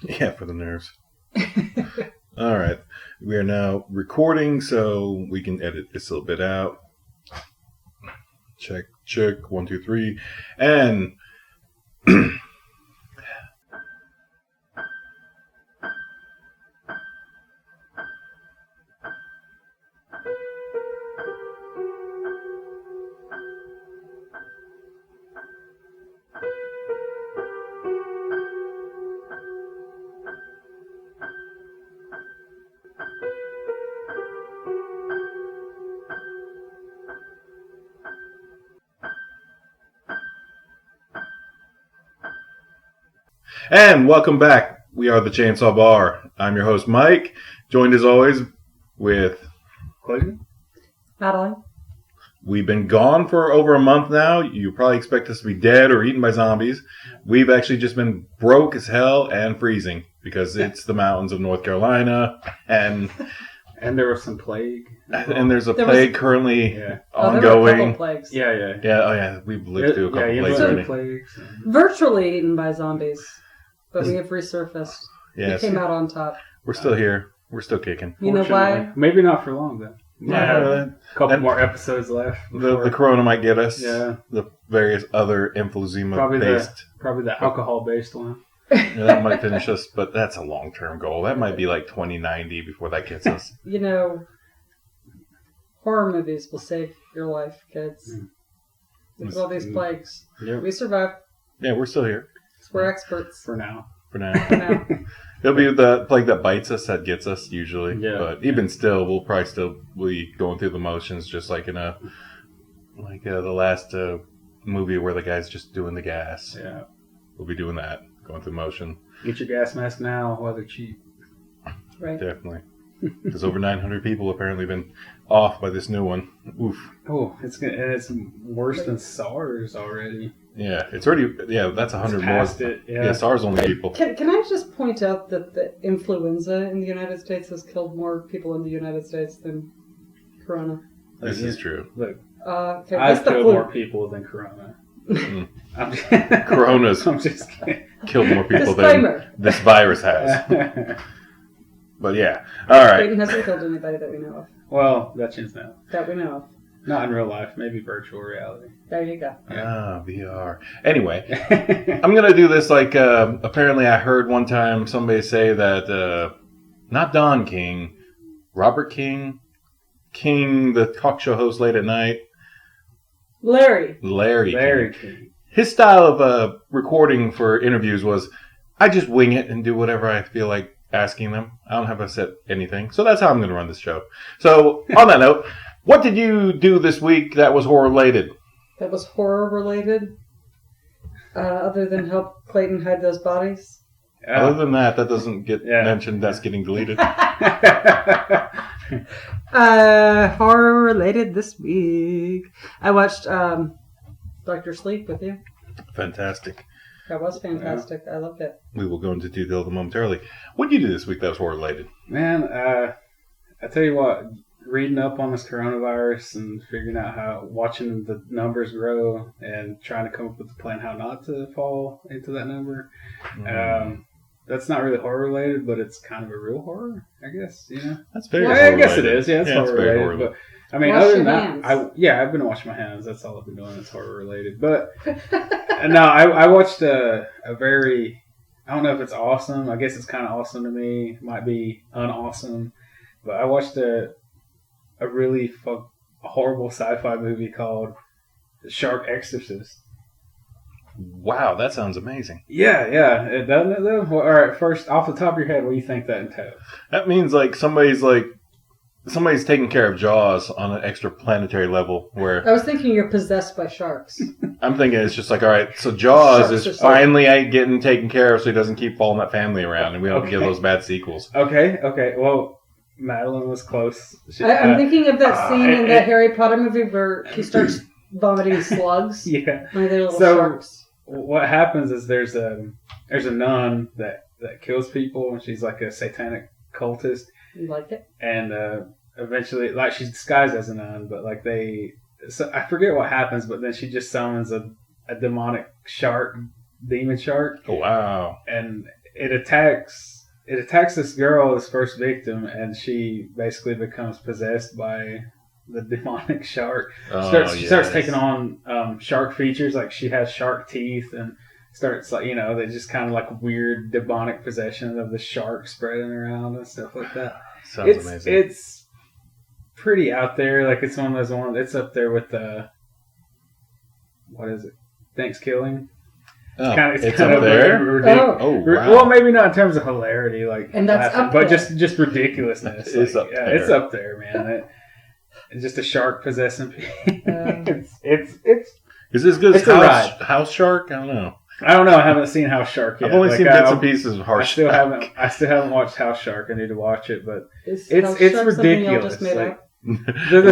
Yeah, for the nerves. All right. We are now recording, so we can edit this little bit out. Check. 1, 2, 3. And welcome back. We are the Chainsaw Bar. I'm your host, Mike, joined as always with Clayton. Maddy. We've been gone for over a month now. You probably expect us to be dead or eaten by zombies. We've actually just been broke as hell and freezing because it's the mountains of North Carolina and there was some plague. And there's a plague currently ongoing. There were a couple plagues. Yeah. Oh yeah, we've lived through a couple plagues already. Plagues. Virtually eaten by zombies, but we have resurfaced. Yes. We came out on top. We're still here. We're still kicking. You know why? Maybe not for long though. Yeah, a couple more episodes left. The corona might get us. Yeah. The various other emphysema based. Probably the alcohol based one. Yeah, that might finish us, but that's a long term goal. That might be like 2090 before that gets us. You know, horror movies will save your life, kids. Look at all these plagues. Yep. We survived. Yeah, we're still here. We're experts. For now. It'll be the plague that bites us that gets us usually. Yeah. But even still, we'll probably still be going through the motions, just like in the last movie where the guy's just doing the gas. Yeah. We'll be doing that, going through motion. Get your gas mask now while they're cheap. Right. Definitely. Because over 900 people apparently been off by this new one. Oof. Oh, it's worse than SARS already. Yeah, it's already. Yeah, that's 100 more. Yeah, SARS only people. Can I just point out that the influenza in the United States has killed more people in the United States than Corona? This is true. Look, okay, I've killed more people than Corona. Corona's I'm just kidding. Killed more people than this virus has. But yeah, all right. Clayton hasn't killed anybody that we know of. Well, that chance now. That we know of. Not in real life, maybe virtual reality. There you go. Ah, VR. Anyway, I'm going to do this like, apparently I heard one time somebody say that, not Don King, Robert King, the talk show host late at night. Larry King. His style of recording for interviews was, I just wing it and do whatever I feel like asking them. I don't have to set anything. So that's how I'm going to run this show. So on that note, what did you do this week that was horror related? That was horror related? Other than help Clayton hide those bodies? Other than that doesn't get mentioned. That's getting deleted. Horror related this week. I watched Dr. Sleep with you. Fantastic. That was fantastic. I loved it. We will go into detail momentarily. What did you do this week that was horror related? Man, I tell you what, reading up on this coronavirus and figuring out watching the numbers grow and trying to come up with a plan how not to fall into that number. That's not really horror related, but it's kind of a real horror, I guess. You know, that's very. Well, horror I guess related. It is. Yeah, it's horror related. But I mean, wash other than hands. that, I've been washing my hands. That's all I've been doing. It's horror related. But no, I watched a very. I don't know if it's awesome. I guess it's kind of awesome to me. It might be unawesome, but I watched a really horrible sci-fi movie called Shark Exorcism. Wow, that sounds amazing. Yeah. It doesn't it though? Well, all right, first, off the top of your head, what do you think that entails? That means somebody's taking care of Jaws on an extraplanetary level. Where I was thinking you're possessed by sharks. I'm thinking it's just like, all right, so Jaws is finally getting taken care of, so he doesn't keep following that family around, and we don't get those bad sequels. Okay. Well, Madeline was close. I'm thinking of that scene in that Harry Potter movie where he starts vomiting slugs. Yeah. One of their little sharks. What happens is there's a nun that kills people, and she's like a satanic cultist. You like it? And eventually, like, she's disguised as a nun, but like so I forget what happens, but then she just summons a demonic shark, demon shark. Oh, wow. And it attacks this girl, this first victim, and she basically becomes possessed by the demonic shark. She starts taking on shark features, like she has shark teeth, and starts like they just kind of like weird demonic possession of the shark spreading around and stuff like that. Sounds amazing. It's pretty out there. Like it's one of those ones. It's up there with what is it? Thanksgiving. Oh, It's kind of there. Ridiculous. Wow. Well, maybe not in terms of hilarity, and that's up but there. just ridiculousness. It's up there. It's up there, man. It's just a shark possessing people. It's Is this good It's as a ride. House Shark? I don't know. I don't know. I haven't seen House Shark yet. I've only seen bits and pieces of House Shark. I still haven't watched House Shark. I need to watch it, but It's ridiculous. Just made Like, up?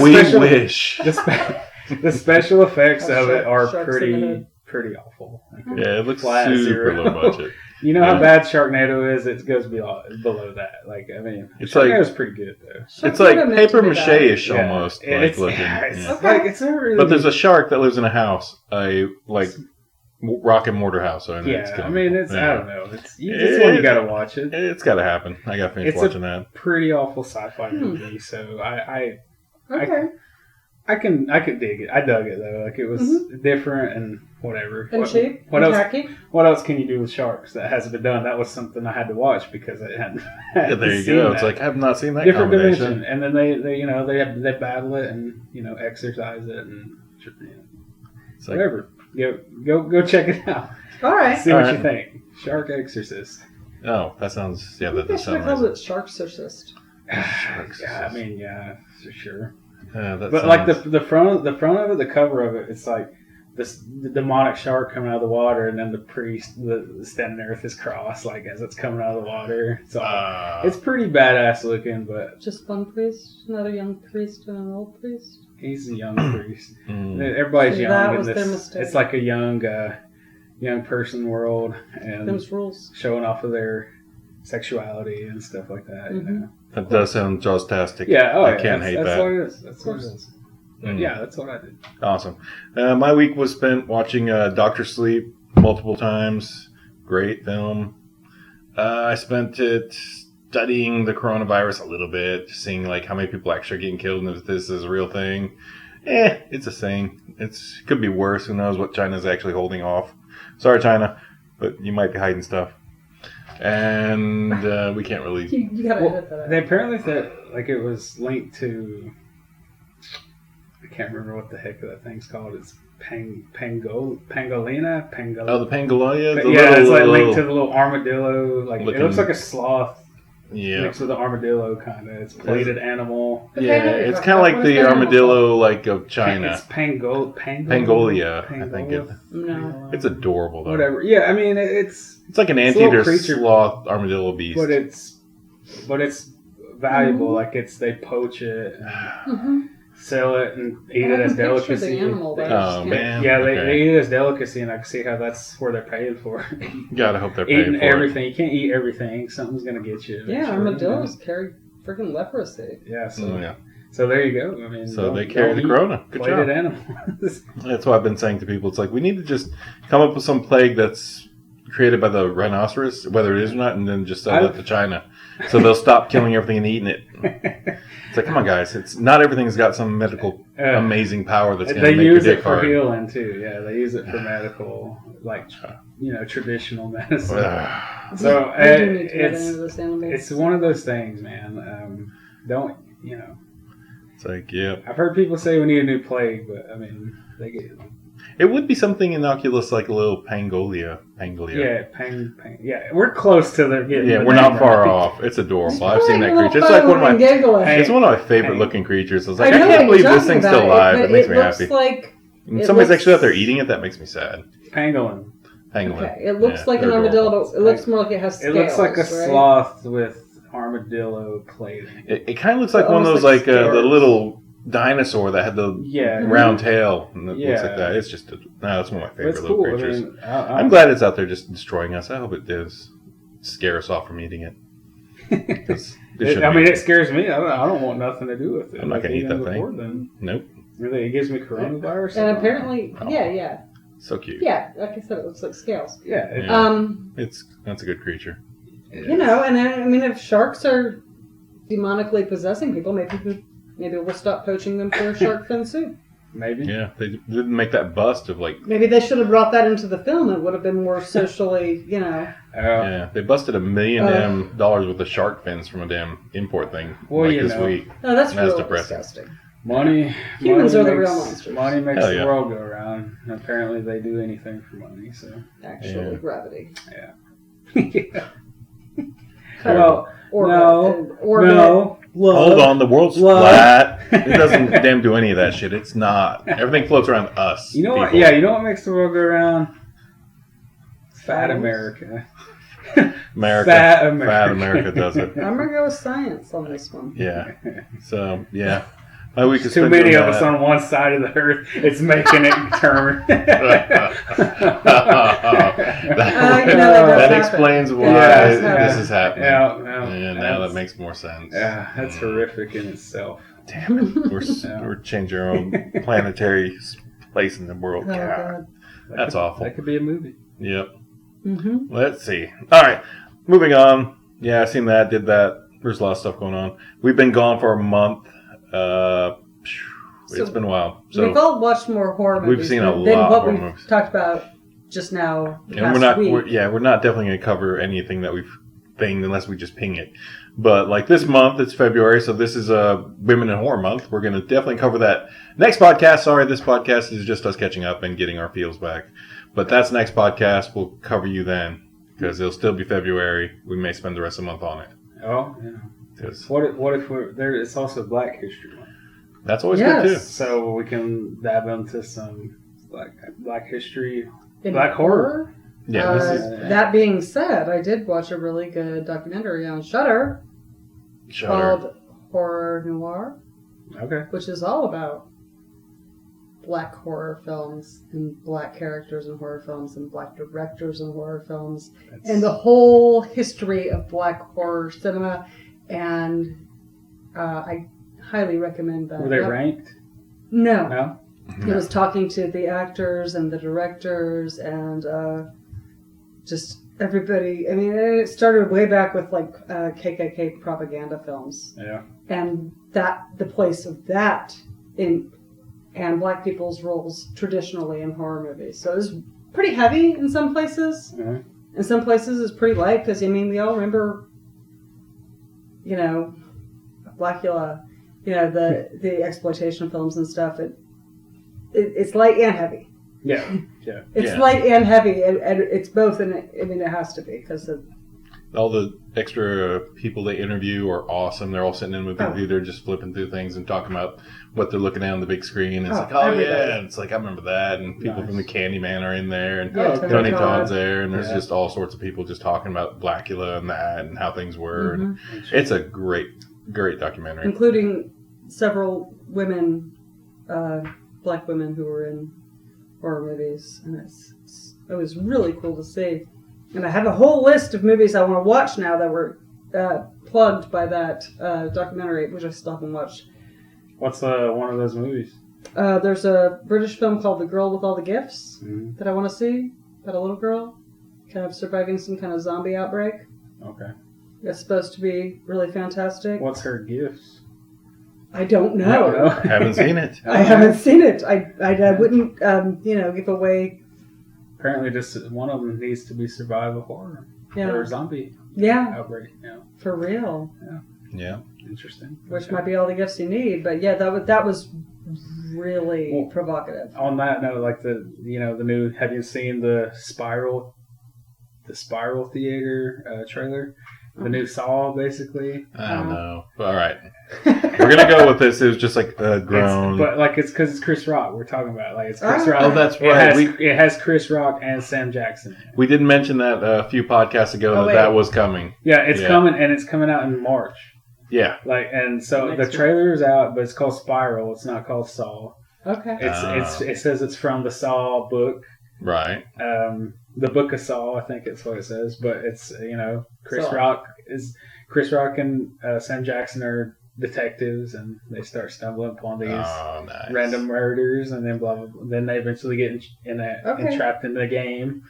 We wish. The special effects Have of it are sharks in the hood. pretty awful. Yeah, it looks Flat super zero. low budget. You know how bad Sharknado is? It goes below that. Like, I mean, It's like- Sharknado's pretty good though. It's like Sharknado meant to paper be mache-ish bad. almost. Yeah, like looking. it's Yeah. Okay. like it's not really. But there's a shark that lives in a house, a rock and mortar house. So it's I mean, it's yeah. I don't know. It's one you gotta watch. It's got to happen. I got to finish It's watching that. Pretty awful sci-fi movie. So Okay. I can dig it. I dug it though. Like it was different and whatever. And cheap. What and else? tacky. What else can you do with sharks that hasn't been done? That was something I had to watch because I hadn't. Yeah, there you seen go. that. It's like I have not seen that Different combination. dimension, and then they battle it and exercise it and It's like, whatever. Go check it out. All right. See what All you think. Shark Exorcist. oh, that sounds that They does should have sound called amazing. it Shark Exorcist. Yeah, I mean, yeah, for sure. That But sounds, like the front of it, the cover of it, it's like the demonic shark coming out of the water, and then the priest standing there with his cross, like as it's coming out of the water. So it's pretty badass looking, but Just one priest, not a young priest and an old priest. he's a young priest. mm. Everybody's See, young that in was this. their mistake. It's like a young person world, and Them's rules. showing off of their sexuality and stuff like that. You know? That does sound Jaws-tastic. Yeah, I can't hate that's that. what it is. That's what it is. But Mm. yeah, that's what I did. Awesome. My week was spent watching Doctor Sleep multiple times. Great film. I spent it studying the coronavirus a little bit, seeing like how many people actually are getting killed and if this is a real thing. It's a thing. It could be worse. Who knows what China's actually holding off. Sorry, China, but you might be hiding stuff. And we can't really... You gotta edit that out. They apparently said like it was linked to. I can't remember what the heck that thing's called. It's pangolina. Oh, the pangolin? It's like linked to the little armadillo. Like it looks like a sloth Yeah. mixed with an armadillo kind of. It's plated animal. Okay, Yeah, no, you're it's talking kind of about- like what is the that armadillo like of China. It's Pangolia. I think it. No. It's adorable though. Whatever. Yeah, I mean it's It's like an It's a little anteater creature. sloth armadillo beast. but it's valuable. Like they poach it, and Mm-hmm. sell it, and eat And it I as can picture delicacy. the animal, but I Oh, just can't- man. Yeah, Okay. they eat it as delicacy, and I can see how that's where they're paying for it. Gotta hope they're paying Eating for it. everything. You can't eat everything. Something's gonna get you. Yeah, eventually, armadillos carry freaking leprosy. Yeah, so Oh, yeah. so there you go. I mean, So they carry the eat corona. Good plated job. animals. That's what I've been saying to people. It's like we need to just come up with some plague that's created by the rhinoceros, whether it is or not, and then just sell that to China, so they'll stop killing everything and eating it. It's like, come on, guys! It's not everything's got some medical amazing power that's going They to make your use dick it for hard. healing too. Yeah, they use it for medical, like traditional medicine. So We do need to get it's into this animal. it's one of those things, man. Don't It's like, yeah, I've heard people say we need a new plague, but I mean, they get it would be something innocuous like a little pangolia. yeah. We're close to the getting. Yeah, the we're name not far right. off. It's adorable. I've seen that Like a creature. little It's like one of phone my. giggling. It's one of my favorite Hey. looking creatures. I was like, I know can't what believe you're this thing's talking still about, alive. but It makes me looks happy. like And it somebody's looks- actually out there eating it. That makes me sad. Pangolin. Pangolin. Okay, it looks Yeah, like an they're armadillo. adorable. It looks more like it has It scales. looks like a right? sloth with armadillo plating. It kind of looks like one of Almost those like like the scales. little dinosaur that had the Yeah, round tail. And it looks Yeah. like that. It's just that's one of my favorite it's little cool. creatures. I mean, I'm glad it's out there just destroying us. I hope it does scare us off from eating it. 'Cause it shouldn't be. it scares me. I don't want nothing to do with it. I'm not gonna eat even that thing. before then. Nope. Really, it gives me coronavirus. And apparently, Oh. yeah. So cute. Yeah, like I said, it looks like scales. yeah. Yeah. Um, That's a good creature. You know, and I mean, if sharks are demonically possessing people, maybe we'll stop poaching them for shark fin soup. Maybe. Yeah, they didn't make that bust of like. Maybe they should have brought that into the film. It would have been more socially, you know. Yeah, they busted $1 million worth of shark fins from a damn import thing this week. No, that's really depressing. disgusting. Money. Humans money are the makes, real monsters. Money makes Hell the yeah. world go around. And apparently, they do anything for money. So. Actually, gravity. Yeah. Well, no. Love, hold on, the world's love. flat. It doesn't damn do any of that shit. It's not. Everything floats around us. You know what? people. Yeah, you know what makes the world go around? Fat America. Fat America does it. I'm gonna go with science on this one. Yeah. So yeah, my week is Too spent many doing of us that. on one side of the earth. It's making it turn. that happen. explains why Yeah, this is happening. Yeah, now that makes more sense. Yeah, that's horrific in itself. Damn it, we're changing our own planetary place in the world. Oh, God. God. That's awful. That could be a movie. Yep. Mm-hmm. Let's see. All right, moving on. Yeah, I seen that. Did that. There's a lot of stuff going on. We've been gone for a month. It's been a while. So we've all watched more horror movies we've seen a than lot what more we've movies. talked about just now. And Last week. we're not definitely going to cover anything that we've thinged unless we just ping it. But like this month, it's February, so this is Women in Horror Month. We're going to definitely cover that next podcast. Sorry, this podcast is just us catching up and getting our feels back. But that's next podcast. We'll cover you then because it'll still be February. We may spend the rest of the month on it. Oh, yeah. What if we're there? It's also Black History Month, That's always good too. so we can dab into some Black history, In Black horror. Yeah, That being said, I did watch a really good documentary on Shudder called Horror Noir, Okay. which is all about Black horror films and Black characters in horror films and Black directors in horror films and the whole history of Black horror cinema. And I highly recommend that. Were they ranked? No. No. It was talking to the actors and the directors and just everybody. I mean, it started way back with like KKK propaganda films. Yeah. And the place of that and Black people's roles traditionally in horror movies. So it was pretty heavy in some places. Uh-huh. In some places it's pretty light because, I mean, we all remember, you know, Blackula, you know, the exploitation films and stuff. It's light and heavy. Yeah. It's light and heavy, and it's both, and I mean, it has to be because of all the extra people they interview are awesome. They're all sitting in a movie theater just flipping through things and talking about what they're looking at on the big screen. It's like, yeah. And it's like, I remember that. And people from the Candyman are in there. And Tony Todd's there. And there's just all sorts of people just talking about Blackula and that and how things were. Mm-hmm. And it's a great documentary. Including several women, Black women who were in horror movies. And it was really cool to see. And I have a whole list of movies I want to watch now that were plugged by that documentary, which I still haven't watched. What's one of those movies? There's a British film called The Girl with All the Gifts that I want to see, about a little girl kind of surviving some kind of zombie outbreak. Okay. It's supposed to be really fantastic. What's her gifts? I don't know. Haven't seen it. I haven't seen it. I wouldn't, give away. Apparently, just one of them needs to be survive a horror or zombie outbreak. Yeah, for real. Yeah, interesting. Which might be all the gifts you need, but yeah, that was really provocative. On that note, like the new. Have you seen the Spiral Theater trailer? The new Saw, basically. I don't know. All right. We're going to go with this. It was just like a groan. It's because it's Chris Rock we're talking about. Like, it's Chris Rock. Oh, that's right. It has Chris Rock and Sam Jackson. We did mention that a few podcasts ago that was coming. Yeah, it's coming, and it's coming out in March. Yeah. And so the trailer is out, but it's called Spiral. It's not called Saw. Okay. It says it's from the Saw book. Right. The Book of Saw, I think it's what it says, but it's Chris Rock and Sam Jackson are detectives, and they start stumbling upon these random murders, and then blah blah blah. Then they eventually get entrapped in the game.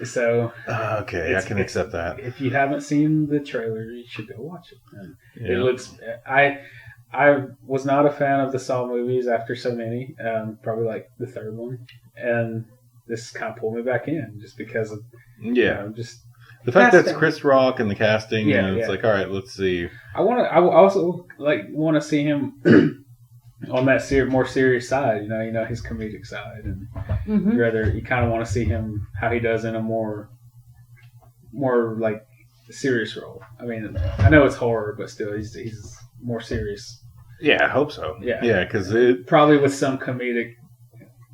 So Okay, I can accept that. If you haven't seen the trailer, you should go watch it. And Yeah. It looks. I was not a fan of the Saw movies after so many. Probably like the third one, and this kind of pulled me back in just because of just the fact that it's Casting. Chris Rock and the casting. Yeah, It's like, all right, let's see. I also want to see him on that more serious side. You know his comedic side, and Mm-hmm. you kind of want to see him how he does in a more like serious role. I mean, I know it's horror, but still, he's more serious. Yeah, I hope so. Yeah. Because Probably with some comedic.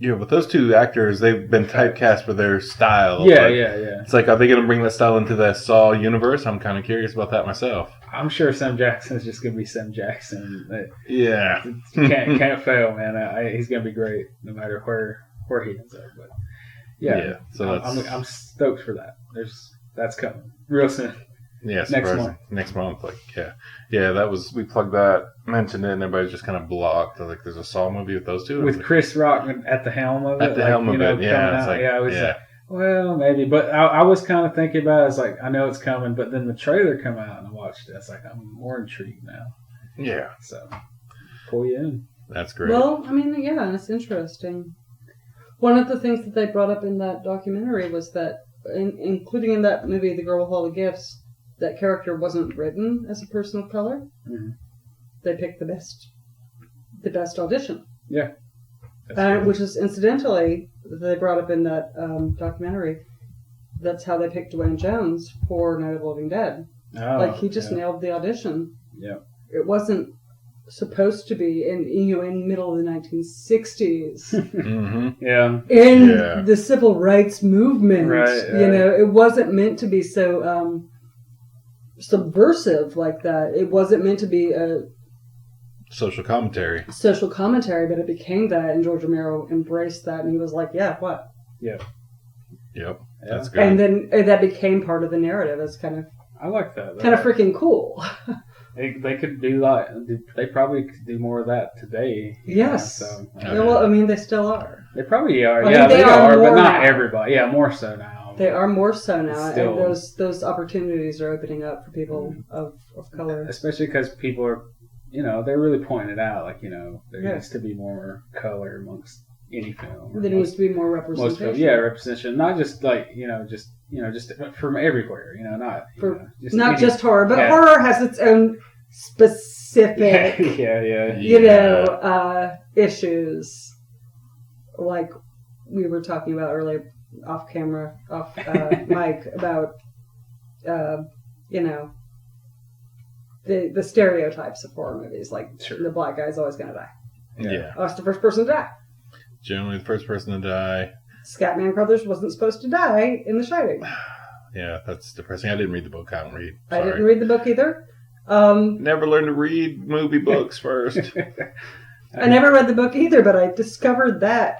but those two actors, they've been typecast for their style. Yeah, Like, yeah. It's like, are they going to bring that style into the Saw universe? I'm kind of curious about that myself. I'm sure Sam Jackson's just gonna be Sam Jackson. Yeah. Can't fail, man. He's gonna be great no matter where he ends up. But yeah. So I'm stoked for that. That's coming real soon. Yeah, Next surprising. month. Next month, that was, we plugged that, mentioned it, and everybody's just kind of blocked. Like, there's a Saw movie with those two. With Chris Rock at the helm of it. At the helm of it, coming yeah. It's out. like, I was like, well, maybe. But I was kind of thinking about it. It's like, I know it's coming, but then the trailer come out and I watched it. It's like, I'm more intrigued now. Yeah, So, pull you in. that's great. Well, I mean, yeah, it's interesting. One of the things that they brought up in that documentary was that, including in that movie, The Girl with All the Gifts, that character wasn't written as a person of color. Mm-hmm. They picked the best audition. Yeah. That's Which is incidentally, they brought up in that documentary, that's how they picked Dwayne Jones for Night of the Living Dead. cool. He just nailed the audition. Yeah. It wasn't supposed to be in middle of the 1960s. Mm-hmm. Yeah. In the civil rights movement. Right. It wasn't meant to be so subversive like that. It wasn't meant to be a Social commentary. social commentary, but it became that, and George Romero embraced that, and he was like, yeah, what? Yep. Yeah. That's good. And then that became part of the narrative. It's kind of I like that. freaking cool. They could do they probably could do more of that today. Yes. So, Yeah. Well, I mean, they still are. they probably are. I Yeah, think they they are are, but more not now. everybody. Yeah, more so now. They are more so now, Still. and those opportunities are opening up for people of color. Especially because people are, they're really pointing it out. Like, there Yeah. needs to be more color amongst any film. or There needs to be more most representation. films. Yeah, representation. Not just like, just from everywhere. Not just horror, but Yeah. horror has its own specific, yeah. issues. Like we were talking about earlier, off mic, about, the stereotypes of horror movies. Like, Sure. the black guy's always going to die. Yeah. Oh, it's the first person to die. Generally the first person to die. Scatman Crothers wasn't supposed to die in The Shining. Yeah, that's depressing. I didn't read the book. I don't read. I Sorry. didn't read the book either. Never learned to read movie books first. I never read the book either, but I discovered that,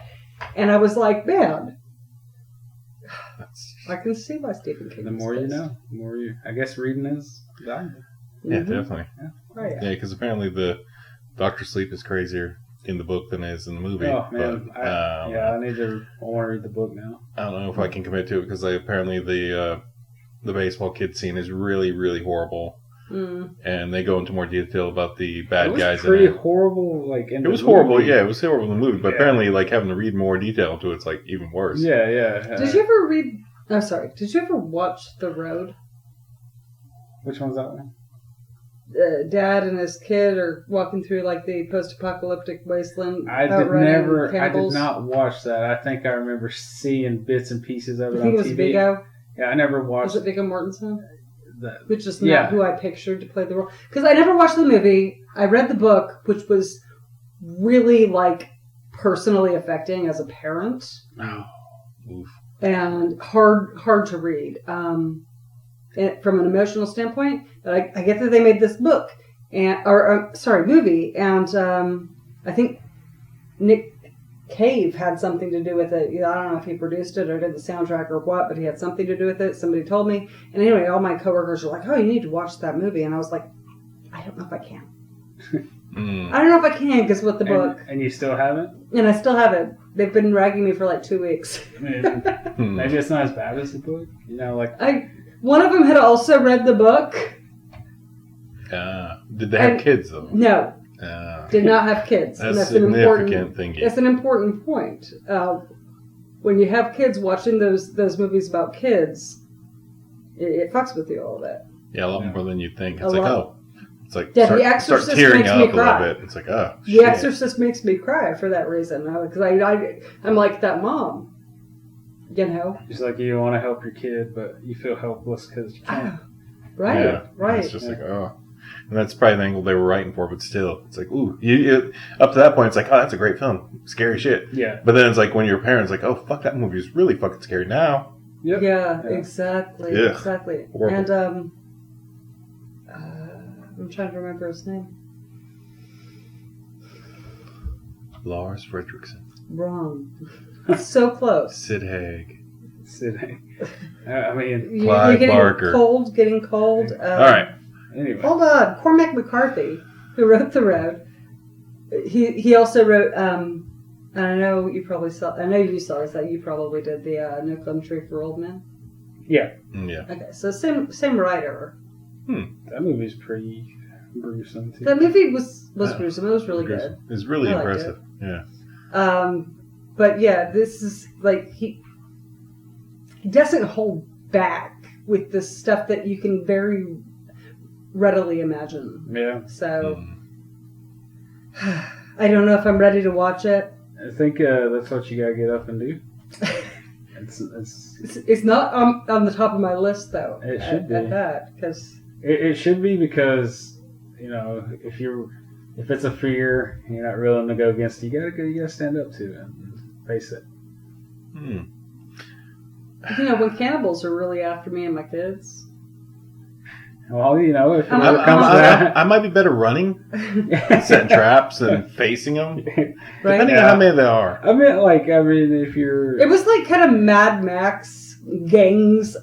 and I was like, man, I can see why Stephen King. The was more you pissed. know, the more you. I guess reading is valuable. Yeah, Mhm. definitely. Oh, yeah. Yeah, because apparently the Doctor Sleep is crazier in the book than it is in the movie. Oh man, But, I want to read the book now. I don't know if I can commit to it because apparently the baseball kid scene is really, really horrible, Mm. and they go into more detail about the bad It was guys. pretty in it. horrible. Like It was horrible. movie. Yeah, it was horrible in the movie. But Yeah. apparently, like having to read more detail into it's like even worse. Yeah, yeah. Did you ever read? Oh, sorry. Did you ever watch The Road? Which one's that one? Dad and his kid are walking through like the post-apocalyptic wasteland. I outrunning did cannibals. not watch that. I think I remember seeing bits and pieces of it I think on it was TV. Viggo. Yeah, I never Was watched it Viggo Mortensen? that. Which is not Yeah. who I pictured to play the role. Because I never watched the movie. I read the book, which was really like personally affecting as a parent Oh, Oof. and hard to read from an emotional standpoint. But I get that they made this book movie, and I think Nick Cave had something to do with it. I don't know if he produced it or did the soundtrack or what, but he had something to do with it. Somebody told me. And anyway, all my coworkers were like, "Oh, you need to watch that movie." And I was like, "I don't know if I can." Mm. I don't know if I can because with the book, And you still haven't? and I still haven't. They've been ragging me for like 2 weeks. I mean, maybe it's not as bad as the book. You know, like One of them had also read the book. Did they have kids though? No, did not have kids. That's And that's significant thinking. That's an important point. When you have kids watching those movies about kids, it fucks with you a little bit. Yeah, a lot more than you think. It's it's like Yeah, start, The Exorcist start tearing makes up me a cry. little bit. It's like, oh, The shit. Exorcist makes me cry for that reason. Because I'm like that mom. You know? it's like you want to help your kid, but you feel helpless because you can't. Right, Yeah. right. It's just like, oh. And that's probably the angle they were writing for, but still, it's like, ooh. Up to that point, it's like, oh, that's a great film. Scary shit. Yeah. But then it's like when your parents like, oh, fuck, that movie is really fucking scary now. Yep. Yeah, exactly. Yeah. Exactly. Horrible. And I'm trying to remember his name. Lars Fredrickson. Wrong. So close. Sid Haig. Sitting. I mean, Clive You're Barker. getting cold. All right. anyway. Hold on. Cormac McCarthy, who wrote The Road, he also wrote, and I know you probably saw, I know you saw this, that you probably did, the No Country for Old Men. Yeah. Yeah. Okay, so same writer. That movie's pretty gruesome, too. That movie was gruesome. It was really good. It's really I liked impressive. Yeah. But yeah, this is like he doesn't hold back with the stuff that you can very readily imagine. Yeah. So I don't know if I'm ready to watch it. I think that's what you gotta get up and do. It's not on the top of my list though. It should be. At that, because It should be because, you know, if it's a fear you're not willing to go against, you gotta stand up to it and face it. you know, when cannibals are really after me and my kids. Well, you know, if it I'm ever comes to that. I might be better running, setting traps, and facing them, Right? depending on how many there are. I mean, if you're... It was like kind of Mad Max gangs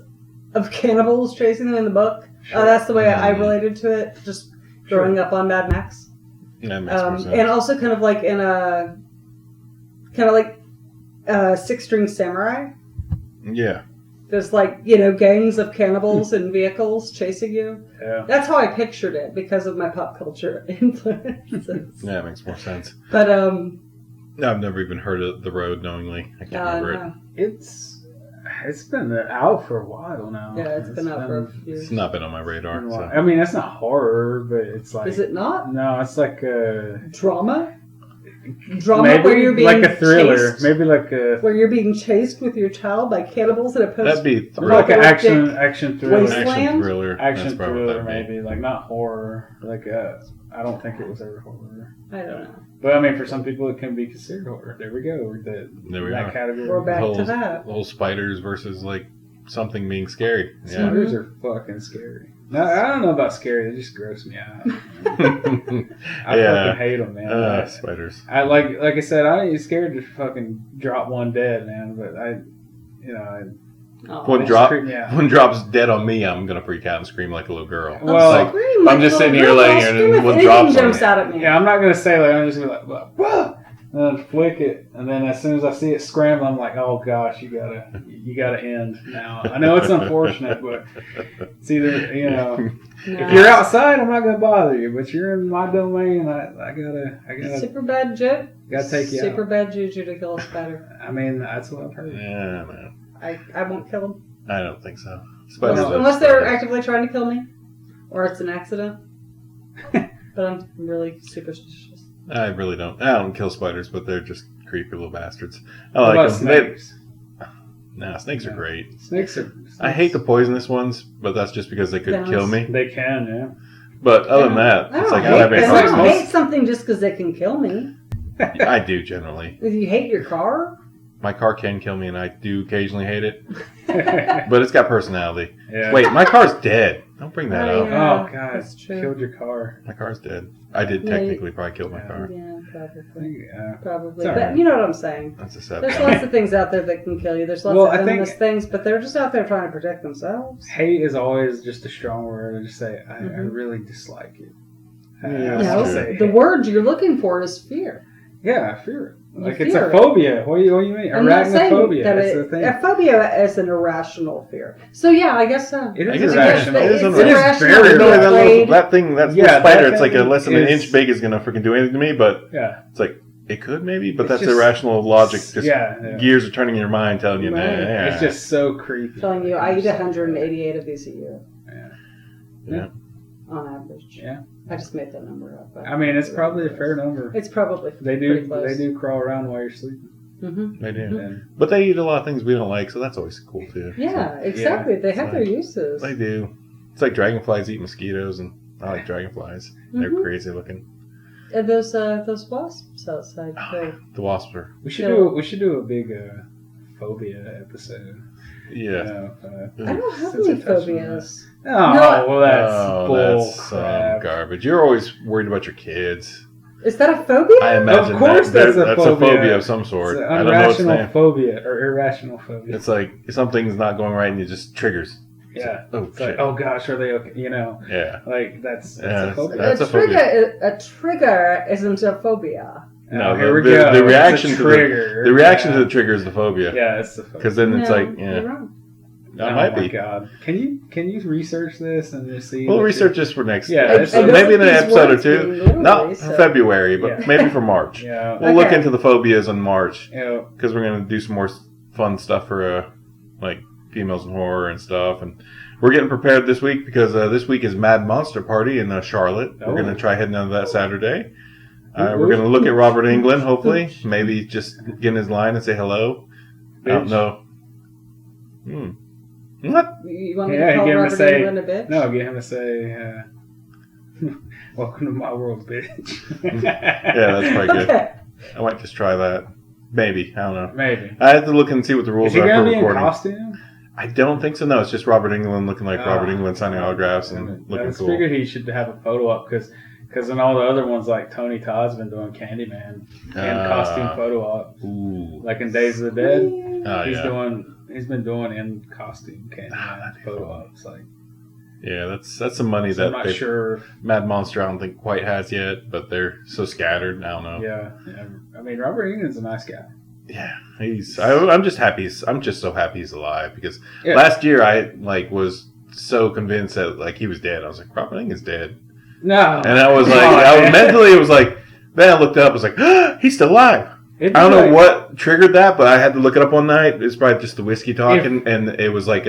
of cannibals chasing them in the book. Sure. That's the way I related to it, just growing up on Mad Max. That makes more sense. And also kind of like in a... Kind of like Six String Samurai. Yeah. There's like, you know, gangs of cannibals in vehicles chasing you. Yeah. That's how I pictured it because of my pop culture influences. Yeah, that makes more sense. But, I've never even heard of The Road knowingly. I can't remember it. It's been out for a while now. Yeah, it's been out for a few It's years. not been on my radar. So. I mean, it's not horror, but it's like... Is it not? No, it's like Drama? Drama maybe where you're being like a thriller. chased? Maybe like a... Where you're being chased with your child by cannibals in a post... That'd be Like an apocalyptic action thriller. wasteland? action thriller. Action That's probably thriller, what that'd be. maybe. Like, not horror. Like, I don't think it was ever horror. I don't know. But, I mean, for some people, it can be considered horror. There we go. There we that are. category. We're back whole, to that. The whole spiders versus like something being scary. Yeah. Spiders are fucking scary. No, I don't know about scary. They just gross me out. I fucking hate them, man. Spiders. I like I said, I ain't scared to fucking drop one dead, man. But Oh. One They drop. just creep me out. One drops dead on me, I'm gonna freak out and scream like a little girl. Well, It's like, Scream I'm just a sitting little here girl. laying here and Scream then if one anything drops on jumps me. out at me. Yeah, I'm not gonna say like I'm just gonna be like, whoa, and then flick it, and then as soon as I see it scramble, I'm like, oh gosh, you gotta end now. I know it's unfortunate, but it's either No. if you're outside, I'm not gonna bother you, but you're in my domain, I gotta Super bad joke. take you Super out. bad juju to kill a spider. I mean, that's what I've heard. Yeah, man. I won't kill them. I don't think so. Spiders are Unless they're spiders. actively trying to kill me. Or it's an accident. But I'm really superstitious. I really don't. I don't kill spiders, but they're just creepy little bastards. I What like about them. snakes? Nah, snakes are great. Snakes are. I hate the poisonous ones, but that's just because they could Venomous. kill me. They can, yeah. But other than that, I it's don't like I don't have any hate, I problems. don't hate something just because they can kill me. I do generally. If you hate your car, My car can kill me, and I do occasionally hate it. But it's got personality. Yeah. Wait, my car's dead. Don't bring that Oh, up. yeah. Oh god, That's true. killed your car. My car's dead. I did Yeah, technically probably kill my yeah. car. yeah, probably. Yeah. Probably. It's But alright. you know what I'm saying. That's a sad There's point. lots of things out there that can kill you. There's lots Well, of I think- venomous things, but they're just out there trying to protect themselves. Hate is always just a strong word. I just say I Mhm. really dislike it. Yeah, No, that's true. the word you're looking for is fear. Yeah, fear. Like You it's fear a phobia. What do you mean? I'm not saying Arachnophobia. that That's the thing. a phobia is an irrational fear. So yeah, I guess so. It I is guess irrational. it's It is irrational. very You know, that, Afraid. that thing, that Yeah, little spider, that it's like a thing less than an is- inch big is going to freaking do anything to me, but Yeah. it's like, it could maybe, but It's that's just- irrational logic. Just Yeah. gears are turning in your mind telling you, nah, Right. yeah. It's just so creepy. Telling you, I eat 188 of these a year Yeah. on average. Yeah. I just made that number up. But I mean, it's probably a fair number. It's probably They pretty do. close. They do crawl around while you're sleeping. Mm-hmm. They do. And But they eat a lot of things we don't like, so that's always cool too. Yeah, exactly. They have their uses. So they do. It's like dragonflies eat mosquitoes, and I like dragonflies. They're Mhm. crazy looking. And those wasps outside. The wasps are. we should do a big phobia episode. Yeah. I don't have Since any it touched on phobias. Oh, No. well, that's Oh, bull that's crap. some garbage. You're always worried about your kids. Is that a phobia? I imagine Of course that's that's a a phobia. phobia of some sort. It's an I don't know what's irrational name. phobia or irrational phobia. It's like something's not going right and it just triggers. Yeah. Oh, It's like, shit. oh gosh, are they okay? You know, Yeah. like that's Yeah, a phobia. that's a A trigger isn't a phobia. No, Oh, here we the go. the It's a reaction to trigger. the reaction Yeah. to the trigger is the phobia. Yeah, it's the phobia. Because then it's No, like, you're yeah, wrong. that Oh might my be. God. Can you research this and just see? We'll what research this for next. Yeah, I so know maybe in an these episode or words two. mean literally, Not so- for February, but Yeah. maybe for March. Yeah. We'll look Okay. into the phobias in March You know, because we're gonna do some more fun stuff for like females in horror and stuff, and we're getting prepared this week because this week is Mad Monster Party in Charlotte. Oh. We're gonna try heading down to that Saturday. We're Ooh. gonna look at Robert Englund, hopefully, maybe just get in his line and say hello. I don't Bitch. know. What? You want me Yeah, to call give him a Robert say- Englund a bitch? no, get him to say, "Welcome to my world, bitch." Yeah, that's probably good. Okay. I might just try that. Maybe. I don't know. Maybe. I have to look and see what the Is rules he are gonna for be in recording. costume? I don't think so. No, it's just Robert Englund looking like Robert Englund signing autographs and I looking just cool. figured he should have a photo up because in all the other ones, like Tony Todd's been doing Candyman and costume photo op, Ooh. like in Days of the Dead. Oh, yeah. He's been doing in costume Candyman that'd be photo fun. ops. Like, Yeah, that's some money so that I'm not sure. Mad Monster I don't think quite has yet, but they're so scattered. I don't know. Yeah, I mean, Robert Englund's a nice guy. Yeah, I'm just happy. I'm just so happy he's alive because Yeah. last year I was so convinced that like he was dead. I was like, Robert Englund's dead, No, and I was like, Come on, man. mentally it was like. Then I looked up. I was like, he's still alive. It'd I don't be know like- what triggered that, but I had to look it up one night. It's probably just the whiskey talking, and it was like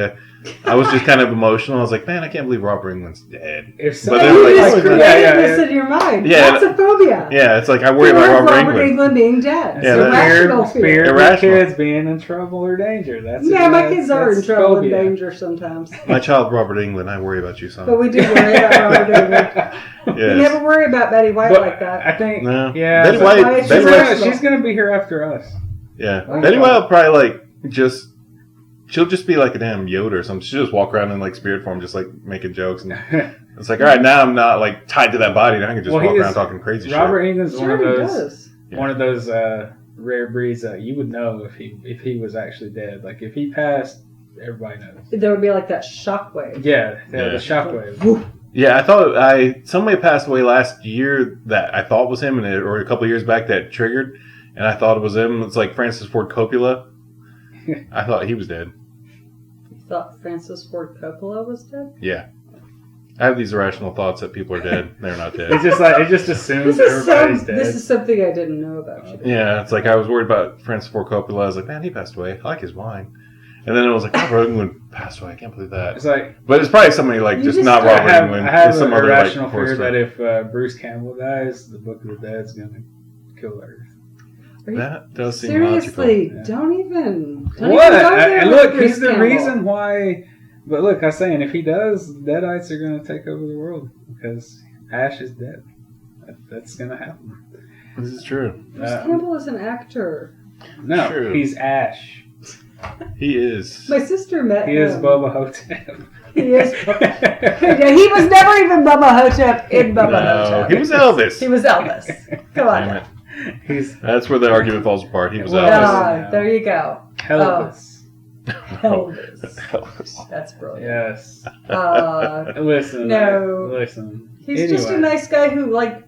I was just kind of emotional. I was like, man, I can't believe Robert Englund's dead. If But Yeah, they're you like- just Yeah, created yeah, this yeah. in your mind. Yeah. That's a phobia. Yeah, it's like I worry Fear about of Robert Englund. being dead. Yeah, It's that's- irrational fear fear. of your Irrational. kids being in trouble or danger. That's Yeah, my kids are in that's trouble and phobia. danger sometimes. My child, Robert Englund. I worry about you, But son. we do worry about Robert Englund. You Yes. never worry about Betty White But like that. I think, No. yeah, Betty but White. why Betty she's White. not- she's gonna be here after us. Yeah, Right. Betty White will probably like just. She'll just be like a damn Yoda or something. She'll just walk around in like spirit form, just like making jokes, and it's like, all right, now I'm not like tied to that body. Now I can just Well, he walk around is- talking crazy Robert shit. Englund's Sure, he one of those does. Yeah. one of those rare breeds that you would know if he was actually dead. Like if he passed, everybody knows. There would be like that shockwave. Yeah, Yeah. the shockwave. Woof. Yeah, I thought somebody passed away last year that I thought was him, or a couple of years back that triggered, and I thought it was him. It's like Francis Ford Coppola. I thought he was dead. You thought Francis Ford Coppola was dead? Yeah, I have these irrational thoughts that people are dead. They're not It's dead. just like it just assumes everybody's dead. This is something I didn't know about you. Yeah, it's like I was worried about Francis Ford Coppola. I was like, man, he passed away. I like his wine. And then it was like, Robert Englund passed away. I can't believe that. It's like But it's probably somebody like You just just not don't Robert I Englund. have It's an some other like irrational horror fear story. that if Bruce Campbell dies, the Book of the Dead's gonna kill Earth. Are you- That does seem Seriously, logical. don't even. Don't What? Even go there And with look, Bruce he's the Campbell. reason why. But look, I'm saying if he does, Deadites are going to take over the world because Ash is dead. That's going to happen. This is true. Bruce Campbell is an actor. No, True. he's Ash. He is. My sister met He him. is Bubba Hotep. He is. Yeah, he was never even Bubba Hotep in Bubba No, Hotep. he was Elvis. He was Elvis. Come on. Damn it. He's That's where the argument falls apart. He was Well, Elvis. Ah, there you go. Elvis. Elvis. That's brilliant. Yes. Listen. Listen. He's just a nice guy who, like,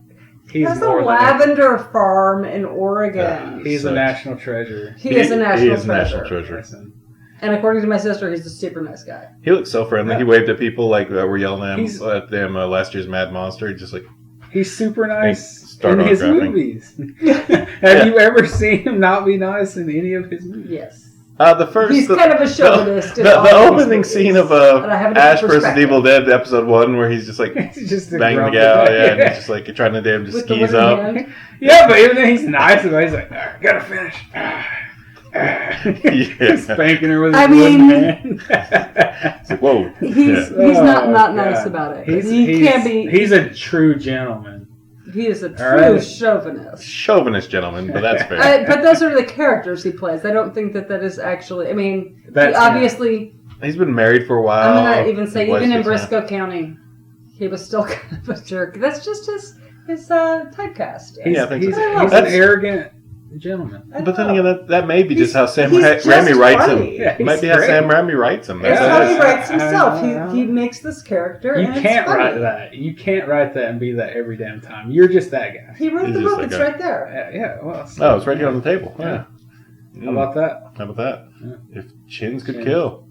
has a more lavender farm in Oregon. He's a national treasure. He is a national treasure. Listen. And according to my sister, he's a super nice guy. He looks so friendly. Yeah. He waved at people like that were yelling at them last year's Mad Monster. He just like... He's super nice in his movies. Have you ever seen him not be nice in any of his movies? Yes. He's kind of a chauvinist. The opening scene of Ash vs. Evil Dead episode 1 where he's just like just banging the gal, and he's just like trying to damn just skis up. Yeah, but even then he's nice about it. He's like, gotta finish. Spanking her with his wooden hand. It's like, whoa. He's not nice about it. He's a true gentleman. He is a true chauvinist. Chauvinist gentleman, but that's fair. But those are the characters he plays. I don't think that is actually... I mean, obviously... He's been married for a while. I'm going to even say, even in Briscoe County, he was still kind of a jerk. That's just his typecast. He's an arrogant gentleman. But then again, that may be just how Sam Raimi writes him. Yeah, it might be how Sam Raimi writes him. That's how he writes himself. He makes this character. You can't write that. You can't write that and be that every damn time. You're just that guy. He wrote the book. It's right there. Yeah. Well. It's right here on the table. Yeah. How about that? Yeah. If chins could kill.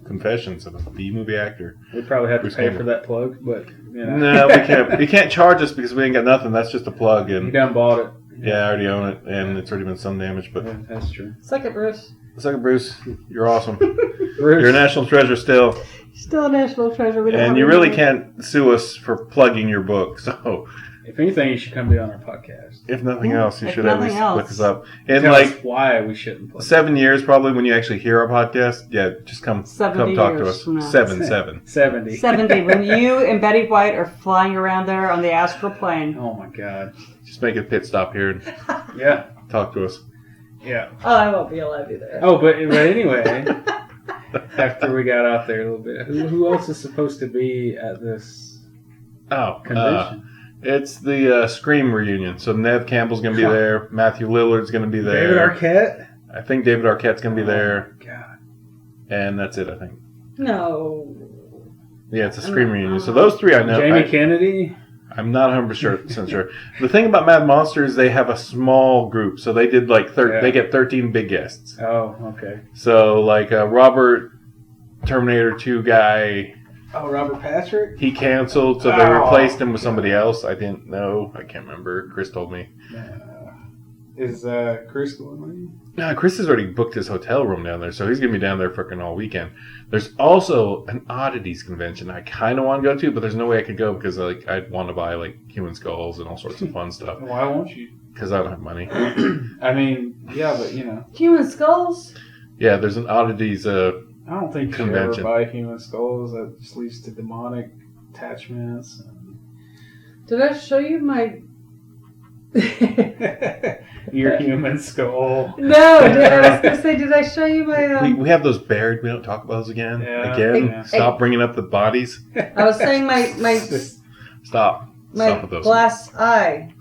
Confessions of a B-movie actor. We'd probably have to pay for that plug, but no, we can't. You can't charge us because we ain't got nothing. That's just a plug. And you done bought it. Yeah, I already own it, and it's already been sun damaged. But that's true. Suck it, Bruce. Suck it, Bruce. You're awesome. Bruce. You're a national treasure still. Still a national treasure. And you really can't sue us for plugging your book. So, if anything, you should come be on our podcast. If nothing else, you should at least look us up. And tell us why we shouldn't plug 7 years probably when you actually hear our podcast. Yeah, just come talk to us. 70. When you and Betty White are flying around there on the astral plane. Oh my God. Just make a pit stop here and talk to us. Yeah. Oh, I won't be alive either. Oh, but anyway, after we got out there a little bit, who else is supposed to be at this convention? It's the Scream reunion. So Nev Campbell's going to be there. Matthew Lillard's going to be there. David Arquette? I think David Arquette's going to be there. God. And that's it, I think. No. Yeah, it's a Scream reunion. So those three I know. Jamie Kennedy? I'm not 100% sure. The thing about Mad Monsters, they have a small group. So they did like they get 13 big guests. Oh, okay. So like Robert, Terminator 2 guy... Oh, Robert Patrick? He canceled, so they replaced him with somebody else. I didn't know. I can't remember. Chris told me. Is Chris going with you? No, Chris has already booked his hotel room down there, so he's going to be down there freaking all weekend. There's also an oddities convention I kind of want to go to, but there's no way I could go because I'd want to buy like human skulls and all sorts of fun stuff. Why won't you? Because I don't have money. I mean, yeah, but Human skulls? Yeah, there's an oddities I don't think you should ever buy human skulls. That just leads to demonic attachments. Did I show you my... Your human skull? No, I was going to say, did I show you my... We have those buried. We don't talk about those again. Stop bringing up the bodies. I was saying my Stop. My Stop with those. glass eye.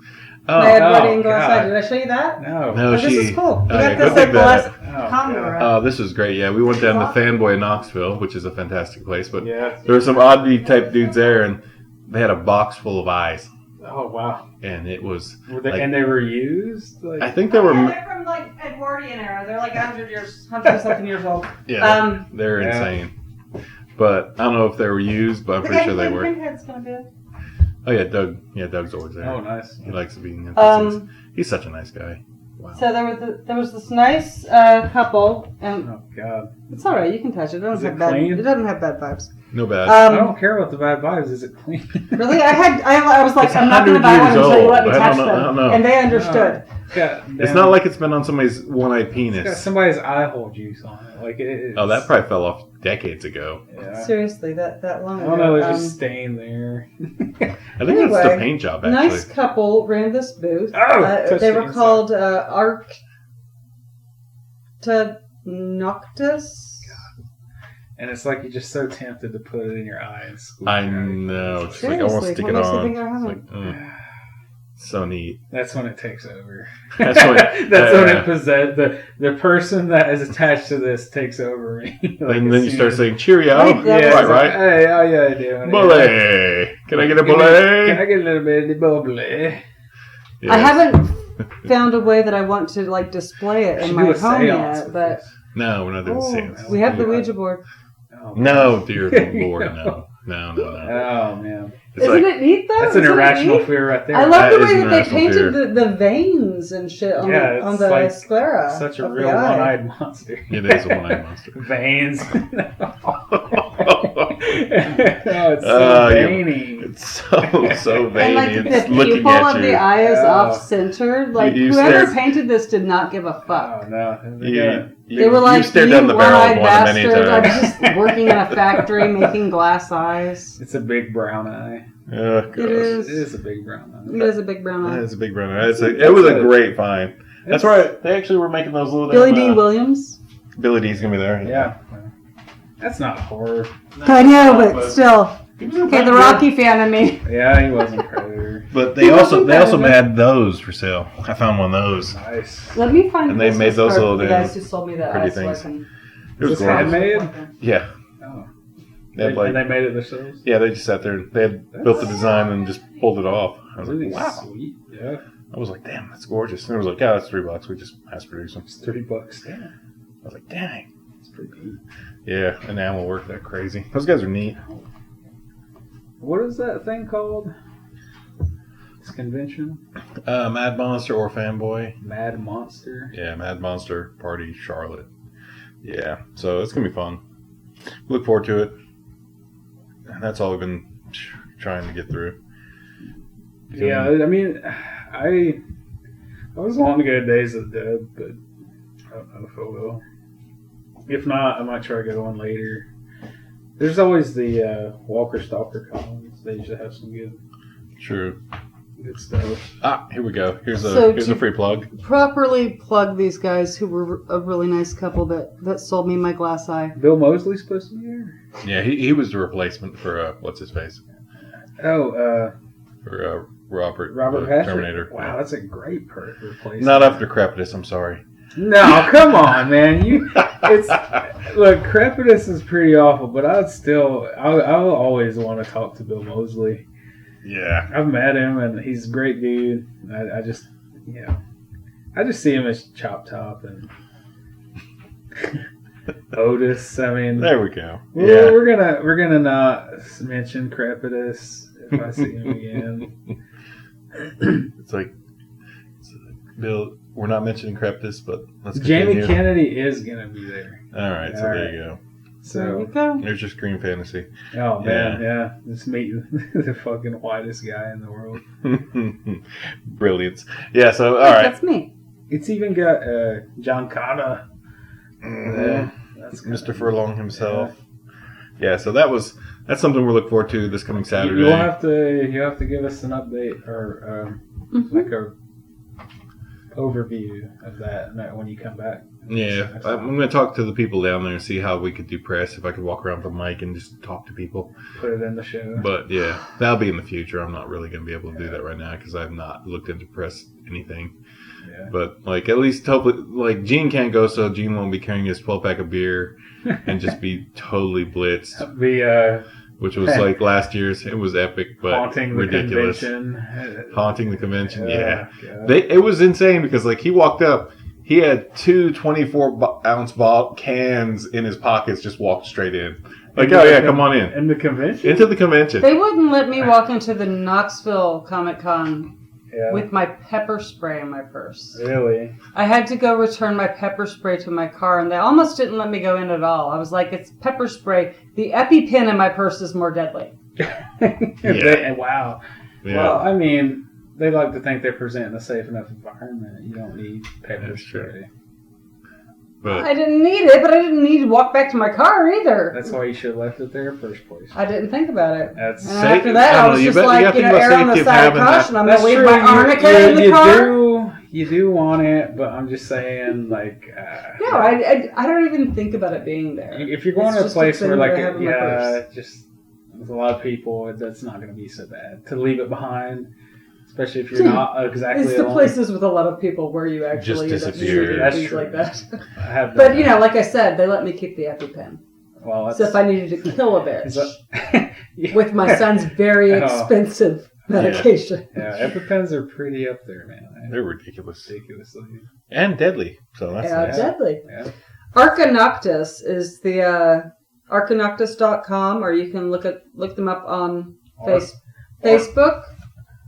Oh, my Edwardian glass eye. Did I show you that? No, this is cool. We got this glass camera. Oh, this is great. Yeah, we went down to Fanboy in Knoxville, which is a fantastic place. But there were some oddity type dudes there, and they had a box full of eyes. Oh wow! And it was. And they were used. I think they were. They're from like Edwardian era. They're like 100-something years old. Yeah, they're insane. But I don't know if they were used, but I'm pretty sure they were. Oh yeah, Doug. Yeah, Doug's always there. Oh, nice. He likes to be in the He's such a nice guy. Wow. So there was this nice couple, and oh god, it's all right. You can touch it. It doesn't have bad vibes. No bad. I don't care about the bad vibes. Is it clean? Really? I was like, I'm not going to buy one until you let me touch them, and they understood. It's not like it's been on somebody's one-eyed penis. It's got somebody's eye hole juice on it. Like that probably fell off decades ago. Yeah. Seriously, that long ago. I don't know. There's just stain there. I think it's the paint job. Actually, nice couple ran this booth. They were called Arctonoctus. And it's like you're just so tempted to put it in your eye and squeeze I know. It's like I want to stick it on. So neat. That's when it takes over. That's when it possesses the person that is attached to this takes over me. And then you start saying Cheerio. Right. Hey, how you doing? Bully. Can I get a bully? Can I get a little bit of the bubbly? Yes. I haven't found a way that I want to like display it in my home yet, but No, we're not doing seance. we have the Ouija board. Oh, no, dear Lord, no. Oh man, Isn't it neat though? That's an irrational fear right there. I love the way an that they irrational painted the veins and shit on the like sclera. Such a of real the eye. one-eyed monster. It is a one-eyed monster. Veins. It's so veiny. It's so veiny. And like It's the looking pupil at of you. the eye is off-centered. Like You whoever stare- painted this did not give a fuck. Oh no. They were like, you stared "You down the barrel of one-eyed one many bastard! I'm times. just working in a factory making glass eyes." It's a big brown eye. Oh, gosh. It is. It is a big brown eye. It is a big brown eye. That is a big brownie. It was a great find. That's right. They actually were making those little. Billy D. Williams. Billy D's gonna be there. Yeah. That's not horror. I know, but still. He was in Okay, the Predator. Rocky fan in me. Yeah, he wasn't Predator. But they also had those for sale. I found one of those. Nice. Let me find. And they made Christmas those card little for the guys damn who sold me that pretty eye so I things. can. It was Is this gorgeous. handmade? Yeah, Oh. they had, like, And they made it themselves? yeah. They just sat there. They had built the design and just pulled it off. I was Really like, wow. sweet. Yeah. I was like, damn, that's gorgeous. And it was like, yeah, that's $3. We just mass produce them. It's $30. Damn. I was like, dang. It's pretty neat. Yeah, enamel work that crazy. Those guys are neat. What is that thing called? This convention? Mad Monster or Fanboy. Mad Monster. Yeah, Mad Monster Party Charlotte. Yeah, so it's gonna be fun. Look forward to it. And that's all we've been trying to get through. Yeah, I mean, I was wanting to go to Days of the Dead, but I don't know if I will. If not, I might try to go one later. There's always the Walker Stalker cons. They usually have some good stuff. Ah, here we go. Here's So a free plug. Properly plug these guys who were a really nice couple that sold me my glass eye. Bill Moseley's supposed to be here? Yeah, he was the replacement for what's his face? Oh, For Robert Patrick? Terminator. Wow, that's a great replacement. Not after Crepitus, I'm sorry. No, come on, man. Look, Crepitus is pretty awful, but I'll always want to talk to Bill Moseley. Yeah. I've met him, and he's a great dude. I just see him as Chop Top and Otis. I mean, There we go. well, we're gonna not mention Crepitus if I see him again. It's like, Bill, we're not mentioning Crepitus, but let's Jamie continue. Kennedy is gonna be there. All right, so there you go. There you So, go. There's your Scream fantasy. oh man, yeah, just meeting the fucking whitest guy in the world. Brilliance. Yeah, so, all right. That's me. It's even got John Connor. That's Mr. Furlong himself. Yeah, so that's something we're looking forward to this coming Saturday. You'll have to give us an update or like a overview of that when you come back. Yeah, I'm going to talk to the people down there and see how we could do press, if I could walk around with a mic and just talk to people. Put it in the show. But yeah, that'll be in the future. I'm not really going to be able to do that right now because I've not looked into press anything. Yeah. But like, at least hopefully, like, Gene can't go, so Gene won't be carrying his 12-pack of beer and just be totally blitzed, which was like last year's. It was epic, but haunting ridiculous. the convention. Haunting the convention, yeah. God. It was insane because like he walked up, he had two 24-ounce cans in his pockets, just walked straight in. Like, oh yeah, come on in. In the convention? Into the convention. They wouldn't let me walk into the Knoxville Comic Con Yeah. with my pepper spray in my purse. Really? I had to go return my pepper spray to my car, and they almost didn't let me go in at all. I was like, it's pepper spray. The EpiPen in my purse is more deadly. Wow. Yeah. Well, I mean, they like to think they're presenting a safe enough environment. You don't need pepper That's true. spray. But I didn't need it, but I didn't need to walk back to my car either. That's why you should have left it there in the first place. I didn't think about it. That's And after that, I was just like, err on the side of caution. I'm going to leave my arnica in the car. You do want it, but I'm just saying, like... No, I don't even think about it being there. If you're going It's to a just place thing where, that like, I have in my purse. just with a lot of people, that's not going to be so bad. To leave it behind, especially if you're not exactly It's the alone. places with a lot of people where you actually Just end up disappear. shooting That's things true. like that. I have But done you that. know, like I said, they let me keep the EpiPen. Well, that's, So if I needed to kill a is bitch that- Yeah. with my son's very Oh. expensive medication. Yeah, EpiPens are pretty up there, man. They're ridiculous. Ridiculously. And deadly. So that's Yeah, nice. deadly. Yeah. Arcanoctus is the arcanoctus.com, or you can look them up on Facebook.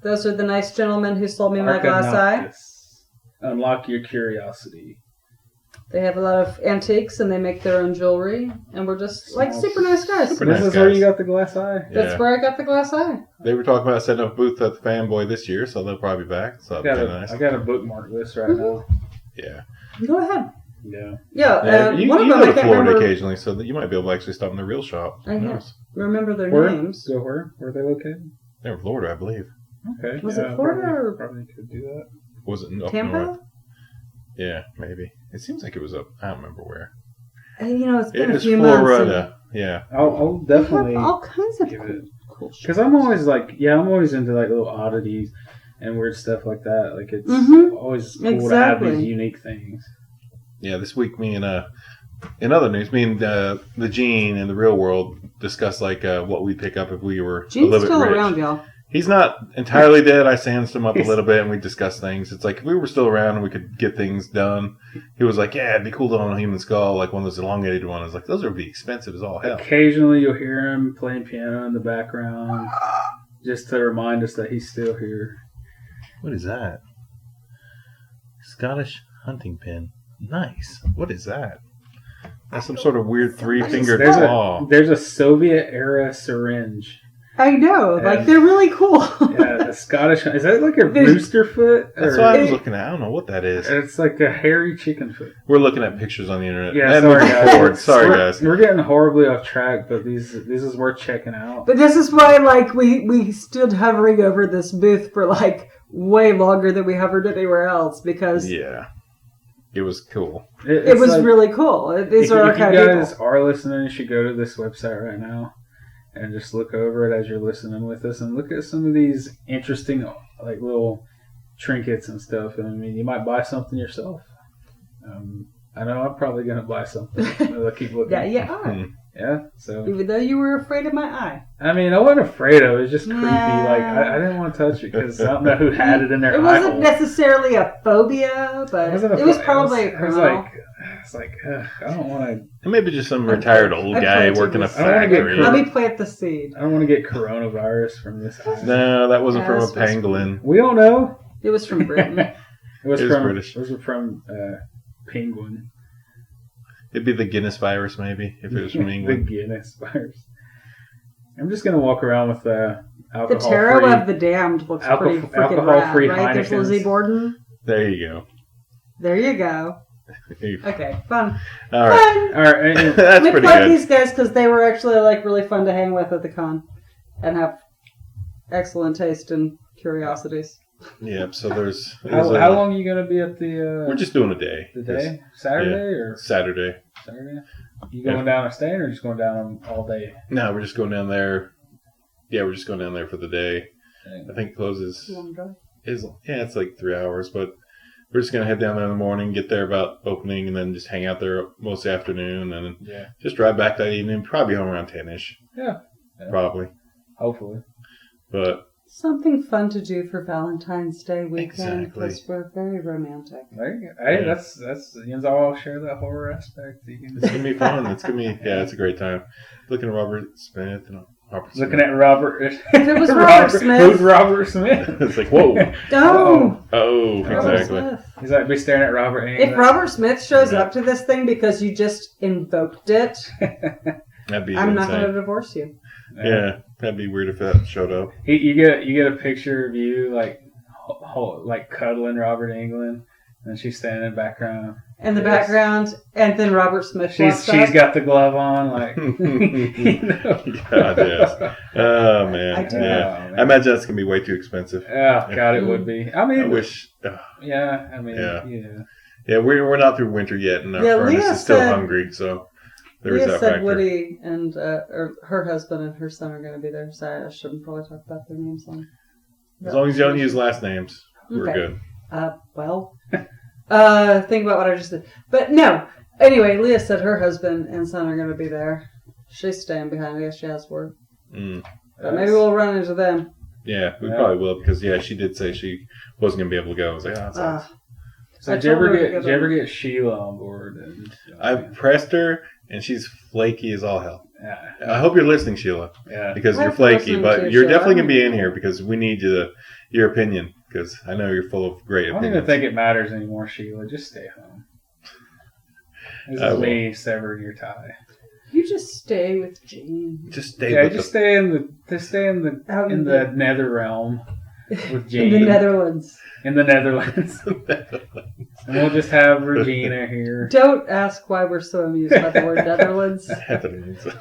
Those are the nice gentlemen who sold me my glass eye. Arcanoctus. Unlock your curiosity. They have a lot of antiques and they make their own jewelry, and we're just like super nice guys. Super This nice is where guys. you got the glass eye? That's Yeah. where I got the glass eye. They were talking about setting up a booth at the Fanboy this year, so they'll probably be back. So that'd be nice. I got a bookmark list right Mm-hmm. now. Yeah. Go ahead. Yeah. Yeah, You one of go them I to can't Florida remember. occasionally, so that you might be able to actually stop in the real shop. I Who know. knows? Remember their Where? names. So where? Where are they located? They're in Florida, I believe. Okay. Was it Florida probably, or- Probably could do that. Was it up Tampa? north? Yeah, maybe. It seems like it was up. I don't remember where. You know, it's been It a was few months. Florida. Yeah. I'll They have definitely... all kinds of give cool, it- cool shit. Because I'm always I'm always into like little oddities and weird stuff like that. Like it's Mhm. always cool to have Exactly. these unique things. Yeah, this week me and in other news, me and the Gene in the real world discussed like what we'd pick up if we were a Gene's little still bit rich. around, y'all. He's not entirely dead. I sanded him up a little bit and we discussed things. It's like if we were still around and we could get things done, he was like, yeah, it'd be cool to own a human skull, like one of those elongated ones. I was like, those would be expensive as all hell. Occasionally you'll hear him playing piano in the background just to remind us that he's still here. What is that? Scottish hunting pin. Nice. What is that? That's some sort of weird three-fingered claw. There's a Soviet era syringe. I know, like And- they're really cool. Yeah, the Scottish. Is that like a rooster foot? That's Or- what I was looking at. I don't know what that is. It's like a hairy chicken foot. We're looking at pictures on the internet. Yeah, And sorry moving guys. forward. Sorry We're- guys. We're getting horribly off track, but this is worth checking out. But this is why, like, we stood hovering over this booth for like way longer than we hovered anywhere else because Yeah. It was cool. it It's was like- really cool. These are our if you kind of guys people. are listening, you should go to this website right now and just look over it as you're listening with us and look at some of these interesting like little trinkets and stuff. And I mean, you might buy something yourself. I know I'm probably gonna buy something. I'll keep looking. Yeah, you are. Hmm. Yeah. So Even though you were afraid of my eye. I mean, I wasn't afraid of it. It was just creepy. Nah. Like I didn't want to touch it because I don't know who had it in their It eye wasn't hole. necessarily a phobia, but it was probably a criminal. It's like I don't want to. And maybe just some retired old I guy planted working a this. I don't wanna get factory. Let me plant the seed. I don't want to get coronavirus from this eye. No, that wasn't from Yes, a pangolin. We don't know. It was from Britain. It was It is from British. It was from penguin. It'd be the Guinness virus, maybe, if it was from The England. Guinness virus. I'm just gonna walk around with The alcohol Tarot free. of the Damned looks pretty freaking rad, alcohol-free right? There's Heinekens. Lizzie Borden. There you go. There you go. Okay, fun. All right. Fun. All right, and- That's Let me pretty plug good. these guys because they were actually like really fun to hang with at the con and have excellent taste and curiosities. Yep, so there's... how long are you gonna be at the? We're just doing a day. the day Saturday or Saturday. Saturday. You going down and staying or just going down all day? No, we're just going down there. Yeah, we're just going down there for the day. I think it closes... it's like 3 hours, but we're just going to head down there in the morning, get there about opening, and then just hang out there most of the afternoon, and Yeah. just drive back that evening, probably home around 10-ish. Yeah. Probably. Hopefully. But Something fun to do for Valentine's Day weekend Exactly. because we're very romantic. There you go. Hey, Yeah. that's you all share that horror aspect. You can it's going to be fun. It's going to be, it's a great time. Looking at Robert Smith and Robert Smith. looking at Robert. If it was Robert Smith. Who's Robert Smith? It's like, whoa. Oh, Oh, Robert exactly. Smith. He's like be staring at Robert. If Robert Smith shows up to this thing because you just invoked it, That'd be I'm not insane. going to divorce you. Yeah, that'd be weird if that showed up. You get a picture of you like like cuddling Robert Englund, and she's standing in the background. In the Yes. background, and then Robert Smith She's walks up. got the glove on, like. You know? God, yes. Oh, man. I do. Yeah. Oh, man. I imagine that's going to be way too expensive. Oh God, it would be. I mean, I wish. Yeah, I mean, Yeah. yeah. Yeah, we're not through winter yet, and our Yeah, furnace Leah is still said- hungry, so there is Leah that said factor. Woody and or her husband and her son are going to be there, so I shouldn't probably talk about their names on As long as you don't use last names, we're Okay. good. Think about what I just did. But no. Anyway, Leah said her husband and son are going to be there. She's staying behind. I guess she has work. But maybe we'll run into them. Yeah, we probably will because she did say she wasn't going to be able to go. I was like, that's awesome. So did you ever get Sheila on board? I pressed her, and she's flaky as all hell. Yeah. I hope you're listening, Sheila, because you're flaky, but you're definitely going to be in here because we need your opinion because I know you're full of great opinions. I don't even think it matters anymore, Sheila. Just stay home. This is me severing your tie. You just stay with Jean. Just stay. Yeah, stay in the nether realm with Jean. In the Netherlands. In the Netherlands. And we'll just have Regina here. Don't ask why we're so amused by the word Netherlands.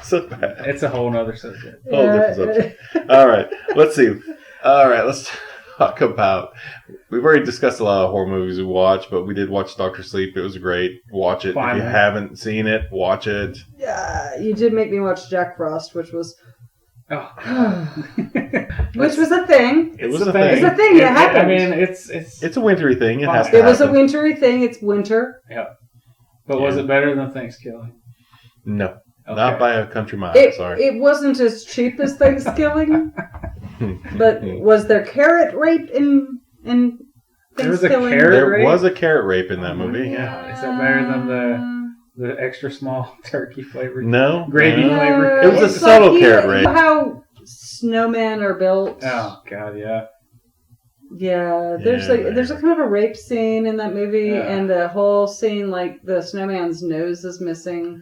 So bad. It's a whole other subject. Different subject. All right, let's see. All right, let's talk about. We've already discussed a lot of horror movies we watch, but we did watch Dr. Sleep. It was great. Watch it. Finally. If you haven't seen it, watch it. Yeah, you did make me watch Jack Frost, which was. Oh. Which was a thing. It was a thing. It's a thing. It happened. I mean, it's a wintry thing. It has to It happen. was a wintry thing. It's winter. Yeah. But was it better than Thanksgiving? No. Okay. Not by a country mile. Sorry. It wasn't as cheap as Thanksgiving. But was there carrot rape in Thanksgiving? There was a carrot rape? There was a carrot rape in that movie. Yeah. Is that better than the extra small turkey flavored? No. Gravy flavored? It was a subtle carrot rape. You know how snowmen are built? Oh, God, yeah. Yeah, there's a kind of a rape scene in that movie, and the whole scene, like, the snowman's nose is missing.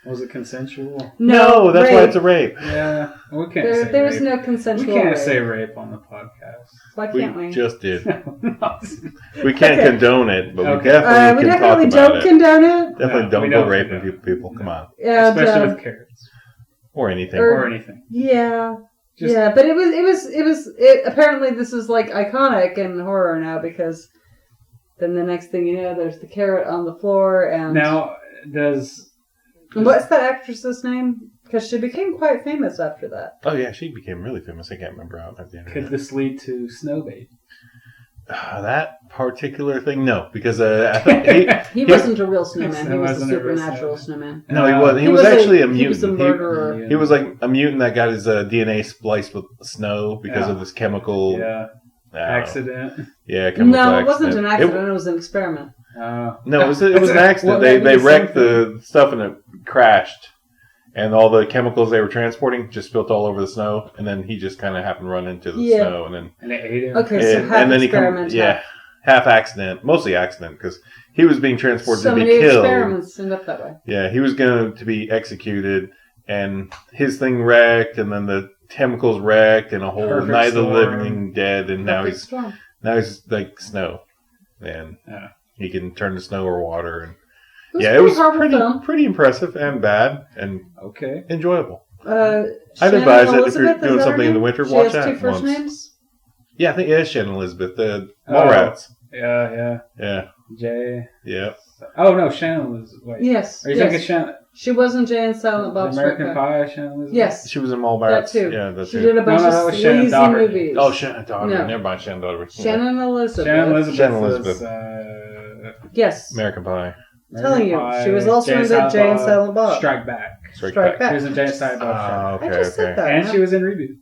Was it consensual? No, that's why it's a rape. Yeah, we can't say there rape. was no consensual We can't rape. say rape on the podcast. Why can't we? We just did. We can't condone it, but we definitely we can definitely talk about don't condone it. Definitely don't go raping people. Come on. Especially with carrots. Or anything. Or anything. Yeah. But it was apparently this is like iconic in horror now because then the next thing you know there's the carrot on the floor and now what's that actress's name? Because she became quite famous after that. Oh yeah, she became really famous. I can't remember how at the end. Could this lead to snowbait? That particular thing, no, because I think he wasn't a real snowman. He was a supernatural snowman. No, he wasn't. He was actually a mutant. He was a murderer. He was like a mutant that got his DNA spliced with snow because of this chemical accident. Yeah, chemical no, it accident. wasn't an accident. It was an experiment. No, it was an accident. They wrecked the stuff and it crashed. And all the chemicals they were transporting just spilled all over the snow, and then he just kind of happened to run into the snow, and it ate him. Okay, so half experiment. Half accident, mostly accident, because he was being transported to be killed. So many experiments end up that way. Yeah, he was going to be executed, and his thing wrecked, and then the chemicals wrecked, and a whole Night of the Living Dead, and now he's like snow, and he can turn to snow or water, and. It was pretty impressive and bad and enjoyable. I'd advise it if you're doing something in the winter. Watch that. She has two first names? Yeah, I think it is Shannon Elizabeth. The Mallrats. Yeah. Jay. Yeah. Oh no, Shannon was. Wait. Yes. Are you thinking Shannon? She was in Jay and Silent Bob American Pie. Shannon Elizabeth. Yes. She was in Mallrats. That too. Yeah, that's she did a bunch of sleazy movies. Oh, Shannon Doherty. No. Never mind, Shannon Doherty. Shannon Elizabeth. Shannon Elizabeth. Yes. American Pie. I'm telling you, she was also in that Jay and Silent Bob. Strike Back. Strike Back. She was in Jay and Silent Bob. I just said that. And she was in Reboot.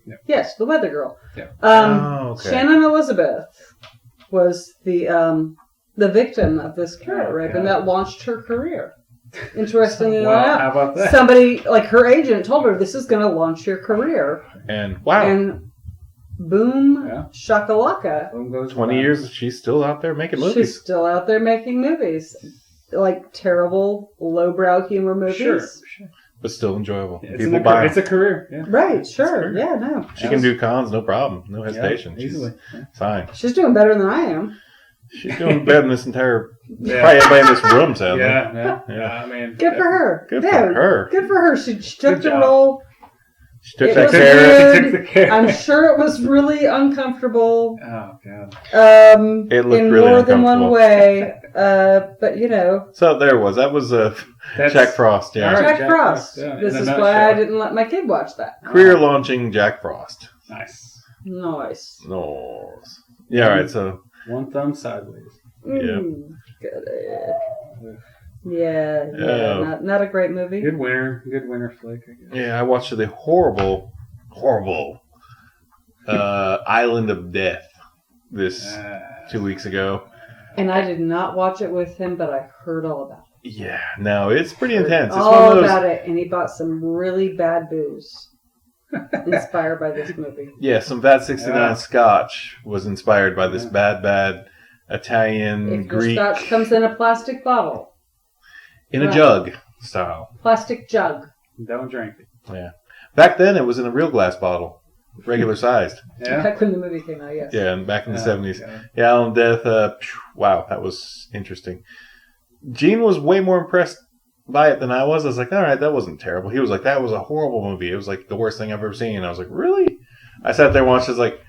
Yeah. Yes, the Weather Girl. Yeah. Shannon Elizabeth was the victim of this carrot rape, and that launched her career. Interestingly enough, how about that? Somebody like her agent told her this is going to launch your career, and boom, shakalaka. Boom goes 20 years, she's still out there making movies. She's still out there making movies. Like terrible, lowbrow humor movies. Sure. But still enjoyable. People buy it's a career. Yeah. Right, sure. Yeah, no. She can do cons, no problem. No hesitation. Easily. Fine. She's doing better than I am. She's doing better than this entire... Probably everybody in this room, sadly. Yeah. I mean... Good for her. Good for her. Good for her. She took the role... She took that carrot. I'm sure it was really uncomfortable. Oh, God. It looked in really more than one way. But, you know. So there was. That was Jack Frost. Yeah. Jack Frost. Yeah, this is why I didn't let my kid watch that. Career launching Jack Frost. Nice. Nice. No. Yeah, all right, so... One thumb sideways. Got it. Yeah. Not a great movie. Good winter flick, I guess. Yeah, I watched the horrible Island of Death this 2 weeks ago. And I did not watch it with him, but I heard all about it. Yeah, no, it's pretty intense. It's all one of those... about it, and he bought some really bad booze inspired by this movie. Yeah, some bad 69 Scotch was inspired by this bad Italian, Greek... Your Scotch comes in a plastic bottle. In a jug style. Plastic jug. Don't drink it. Yeah. Back then, it was in a real glass bottle. Regular sized. Yeah. Back when the movie came out, yes. Yeah, and back in the 70s. Yeah, Island of Death, wow, that was interesting. Gene was way more impressed by it than I was. I was like, all right, that wasn't terrible. He was like, that was a horrible movie. It was like the worst thing I've ever seen. And I was like, really? I sat there and watched it. I was like,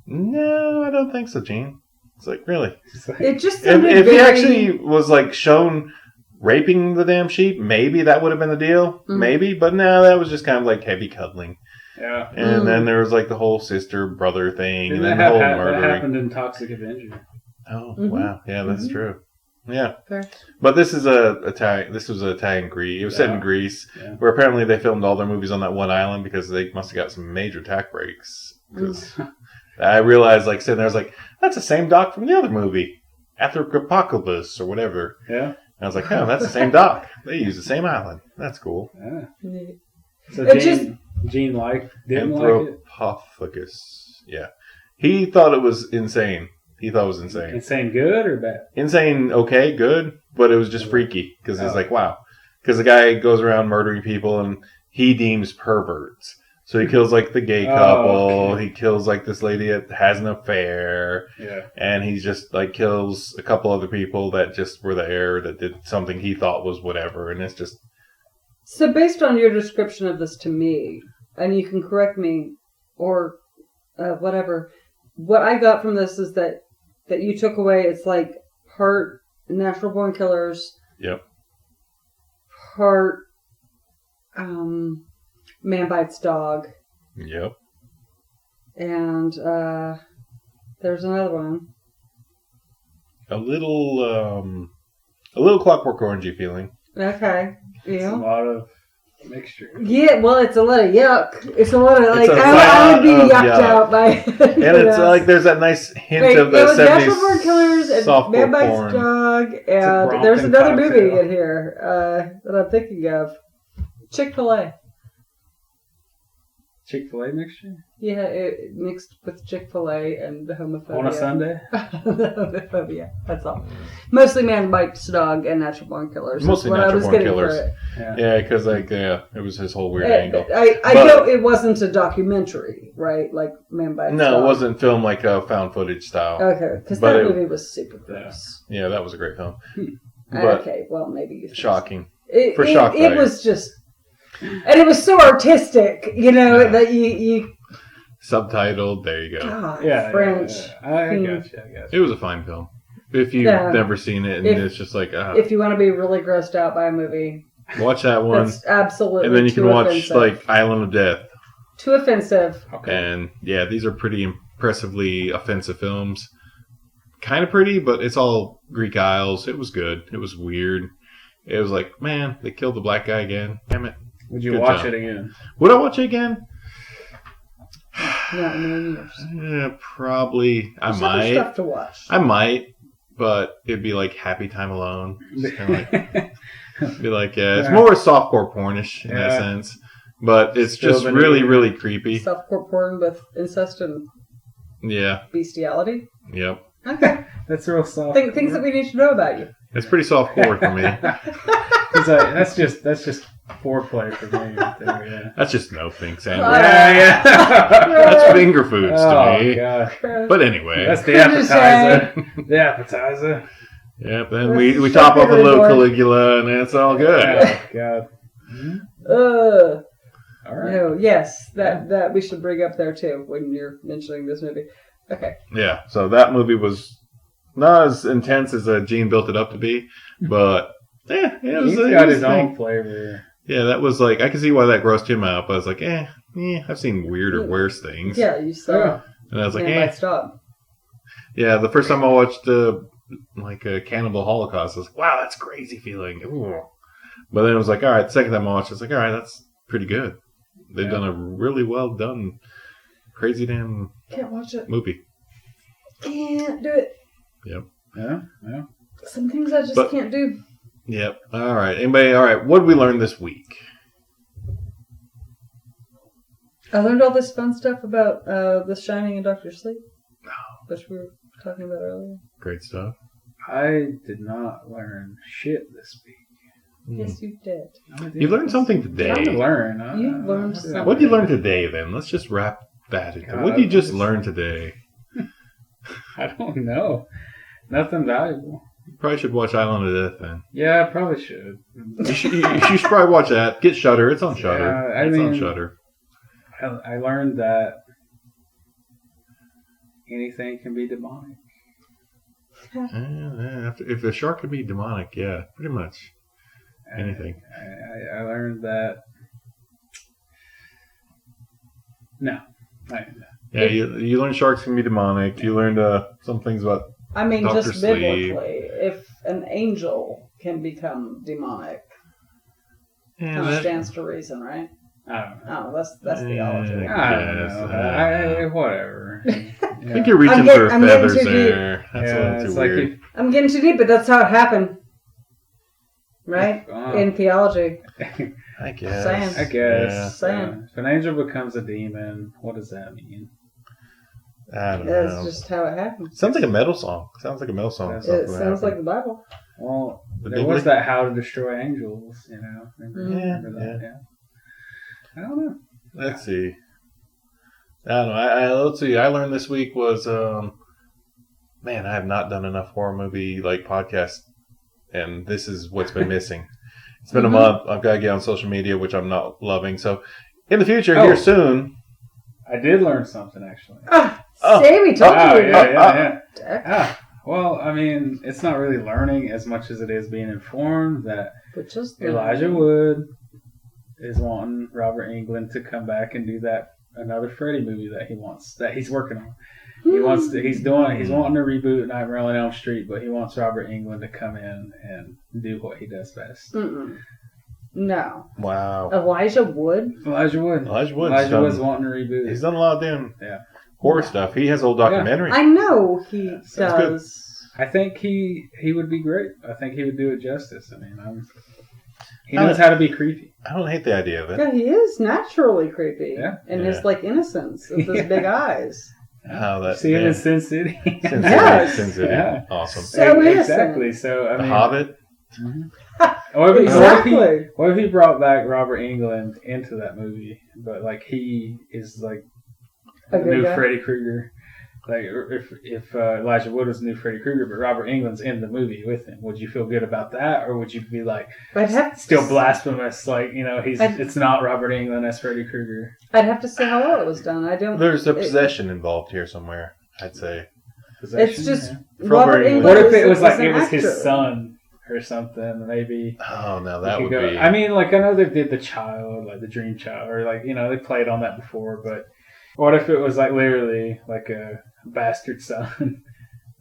no, I don't think so, Gene. It's like, really? It just sounded if he actually was like shown raping the damn sheep, maybe that would have been the deal. Mm-hmm. Maybe. But no, that was just kind of like heavy cuddling. Yeah. And then there was like the whole sister-brother thing. And then the whole murdering. That happened in Toxic Avenger. Oh, wow. Yeah, that's true. Yeah. Fair. But this is Italian Greece. It was set in Greece, where apparently they filmed all their movies on that one island because they must have got some major tax breaks. Because I realized, like, sitting there, I was like, that's the same doc from the other movie, Apocalypse or whatever. Yeah. And I was like, oh, that's the same doc. They use the same island. That's cool. Yeah. So Gene didn't like it? Anthropophagus. Yeah. He thought it was insane. He thought it was insane. Insane good or bad? Insane, okay, good, but it was just freaky because it's like, wow. Because the guy goes around murdering people and he deems perverts. So he kills like the gay couple. He kills like this lady that has an affair. Yeah. And he just like kills a couple other people that just were there that did something he thought was whatever. And it's just... So based on your description of this to me, and you can correct me or whatever, what I got from this is that you took away, it's like part Natural Born Killers. Yep. Part Man Bites Dog. Yep. And there's another one. A little Clockwork Orangey feeling. Okay. Yeah. It's a lot of mixture. Yeah, well, it's a lot of yuck. It's a lot of, like, I would be yucked out by and it's like, there's that nice hint of the 70s Natural Born Killers and Man Bites Dog, and there's another movie in here that I'm thinking of. Chick-fil-A. Chick-fil-A mixture? Yeah, it mixed with Chick-fil-A and the homophobia. On a Sunday? The homophobia, that's all. Mostly Man Bites Dog and Natural Born Killers. Mostly Natural Born Killers. Yeah, because it was his whole weird angle. I know it wasn't a documentary, right? Like Man Bites Dog. No, it wasn't filmed like a found footage style. Okay, because that movie was super gross. Yeah, that was a great film. Okay, well, maybe you think shocking. It was just... And it was so artistic, that you... Subtitled, there you go. God, yeah, French. Yeah. I got you. It was a fine film. If you've never seen it, and it's just like... if you want to be really grossed out by a movie... Watch that one. That's absolutely and then you can watch, offensive. like, Island of Death. Too offensive. Okay. And, yeah, these are pretty impressively offensive films. Kind of pretty, but it's all Greek Isles. It was good. It was weird. It was like, man, they killed the black guy again. Damn it. Would you watch it again? Would I watch it again? Not in a million years. Yeah, probably. There's other stuff to watch. I might, but it'd be like Happy Time Alone. Just kind of like, be like, it's more softcore pornish in that sense, but it's just really, really creepy. Softcore porn with incest and bestiality. Yep. Okay, that's real soft. Things that we need to know about you. It's pretty softcore for me. That's just foreplay for me. Right there, yeah. That's just no thanks, Andrew. Yeah. That's finger foods to me. God. But anyway, that's the appetizer. The appetizer. Yep. Then we top off a little Caligula, and it's all good. Oh God. All right. No, yes, that we should bring up there too when you're mentioning this movie. Okay. Yeah. So that movie was not as intense as Gene built it up to be, but it was. He's got his own flavor. Yeah, that was like, I can see why that grossed him out, but I was like, I've seen weirder, worse things. Yeah, you saw. And I was like, Stop. Yeah, the first time I watched a Cannibal Holocaust, I was like, wow, that's crazy feeling. Ooh. But then it was like, all right, the second time I watched it, I was like, all right, that's pretty good. They've done a really well done, crazy damn Can't watch it. movie. Can't do it. Yep. Yeah. Some things I just can't do. Yep. All right. Anybody? All right. What did we learn this week? I learned all this fun stuff about The Shining and Dr. Sleep, which we were talking about earlier. Great stuff. I did not learn shit this week. Yes, you did. You learned something today. Trying to learn. You learned something. What did you learn today, then? Let's just wrap that into. What did you just learn today? I don't know. Nothing valuable. You probably should watch Island of Death, then. Yeah, I probably should. You should probably watch that. Get Shudder. It's on Shudder. Yeah, It's on Shudder. I learned that anything can be demonic. If a shark can be demonic, yeah, pretty much anything. I learned that. No. Yeah, you learned sharks can be demonic. You learned some things about. I mean, Dr. just Sleep. biblically, if an angel can become demonic, stands to reason, right? I don't know. Oh, that's theology. I don't know. Whatever. I think you're reaching for feathers there. That's a little too weird. I'm getting too deep, but that's how it happened. Right? In theology. I guess. Science. I guess. Yeah. If an angel becomes a demon, what does that mean? I don't know. That's just how it happened. Sounds like a metal song. It sounds like like the Bible. Well, there was that How to Destroy Angels, you know. Remember that? Yeah. I don't know. Let's see. I don't know. Let's see. I learned this week was, I have not done enough horror movie podcasts, and this is what's been missing. It's been a month. I've got to get on social media, which I'm not loving. So, in the future, here soon. I did learn something actually. Say we told you. Yeah. Well, I mean, it's not really learning as much as it is being informed that Elijah Wood is wanting Robert Englund to come back and do another Freddy movie that he's working on. He's wanting to reboot Nightmare on Elm Street, but he wants Robert Englund to come in and do what he does best. No. Wow. Elijah Wood Wood's wanting to reboot. He's done a lot of damn horror stuff. He has a whole documentary. I know he does. I think he would be great. I think he would do it justice. I mean, he knows how to be creepy. I don't hate the idea of it. Yeah, he is naturally creepy. Yeah. And his innocence with his big eyes. See him in Sin City. Sin City. Yeah. Awesome. So exactly. So I mean, The Hobbit. What if he brought back Robert Englund into that movie, but he is the new Freddy Krueger? If Elijah Wood was the new Freddy Krueger, but Robert Englund's in the movie with him, would you feel good about that, or would you be still blasphemous? It's not Robert Englund as Freddy Krueger. I'd have to say how well it was done. There's a possession involved here somewhere. I'd say possession, it's just Robert Englund. What if it was his son or something? Maybe. Oh no, that would be. I mean, I know they did The Child, the Dream Child, or they played on that before, but what if it was literally a bastard son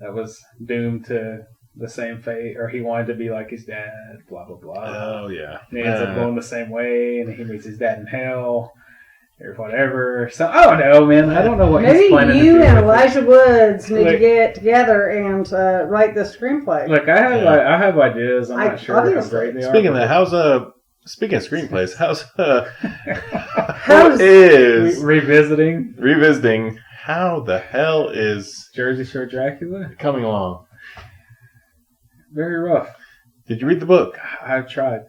that was doomed to the same fate, or he wanted to be like his dad, blah blah blah. Oh yeah. And he ends up going the same way, and he meets his dad in hell, or whatever. So I don't know, man. I don't know what he's planning to do. Maybe you and Elijah Woods need to get together and write the screenplay. I have ideas. I'm not sure how great they are. Speaking of that, speaking of screenplays, how is revisiting? How the hell is Jersey Shore Dracula coming along? Very rough. Did you read the book? I've tried.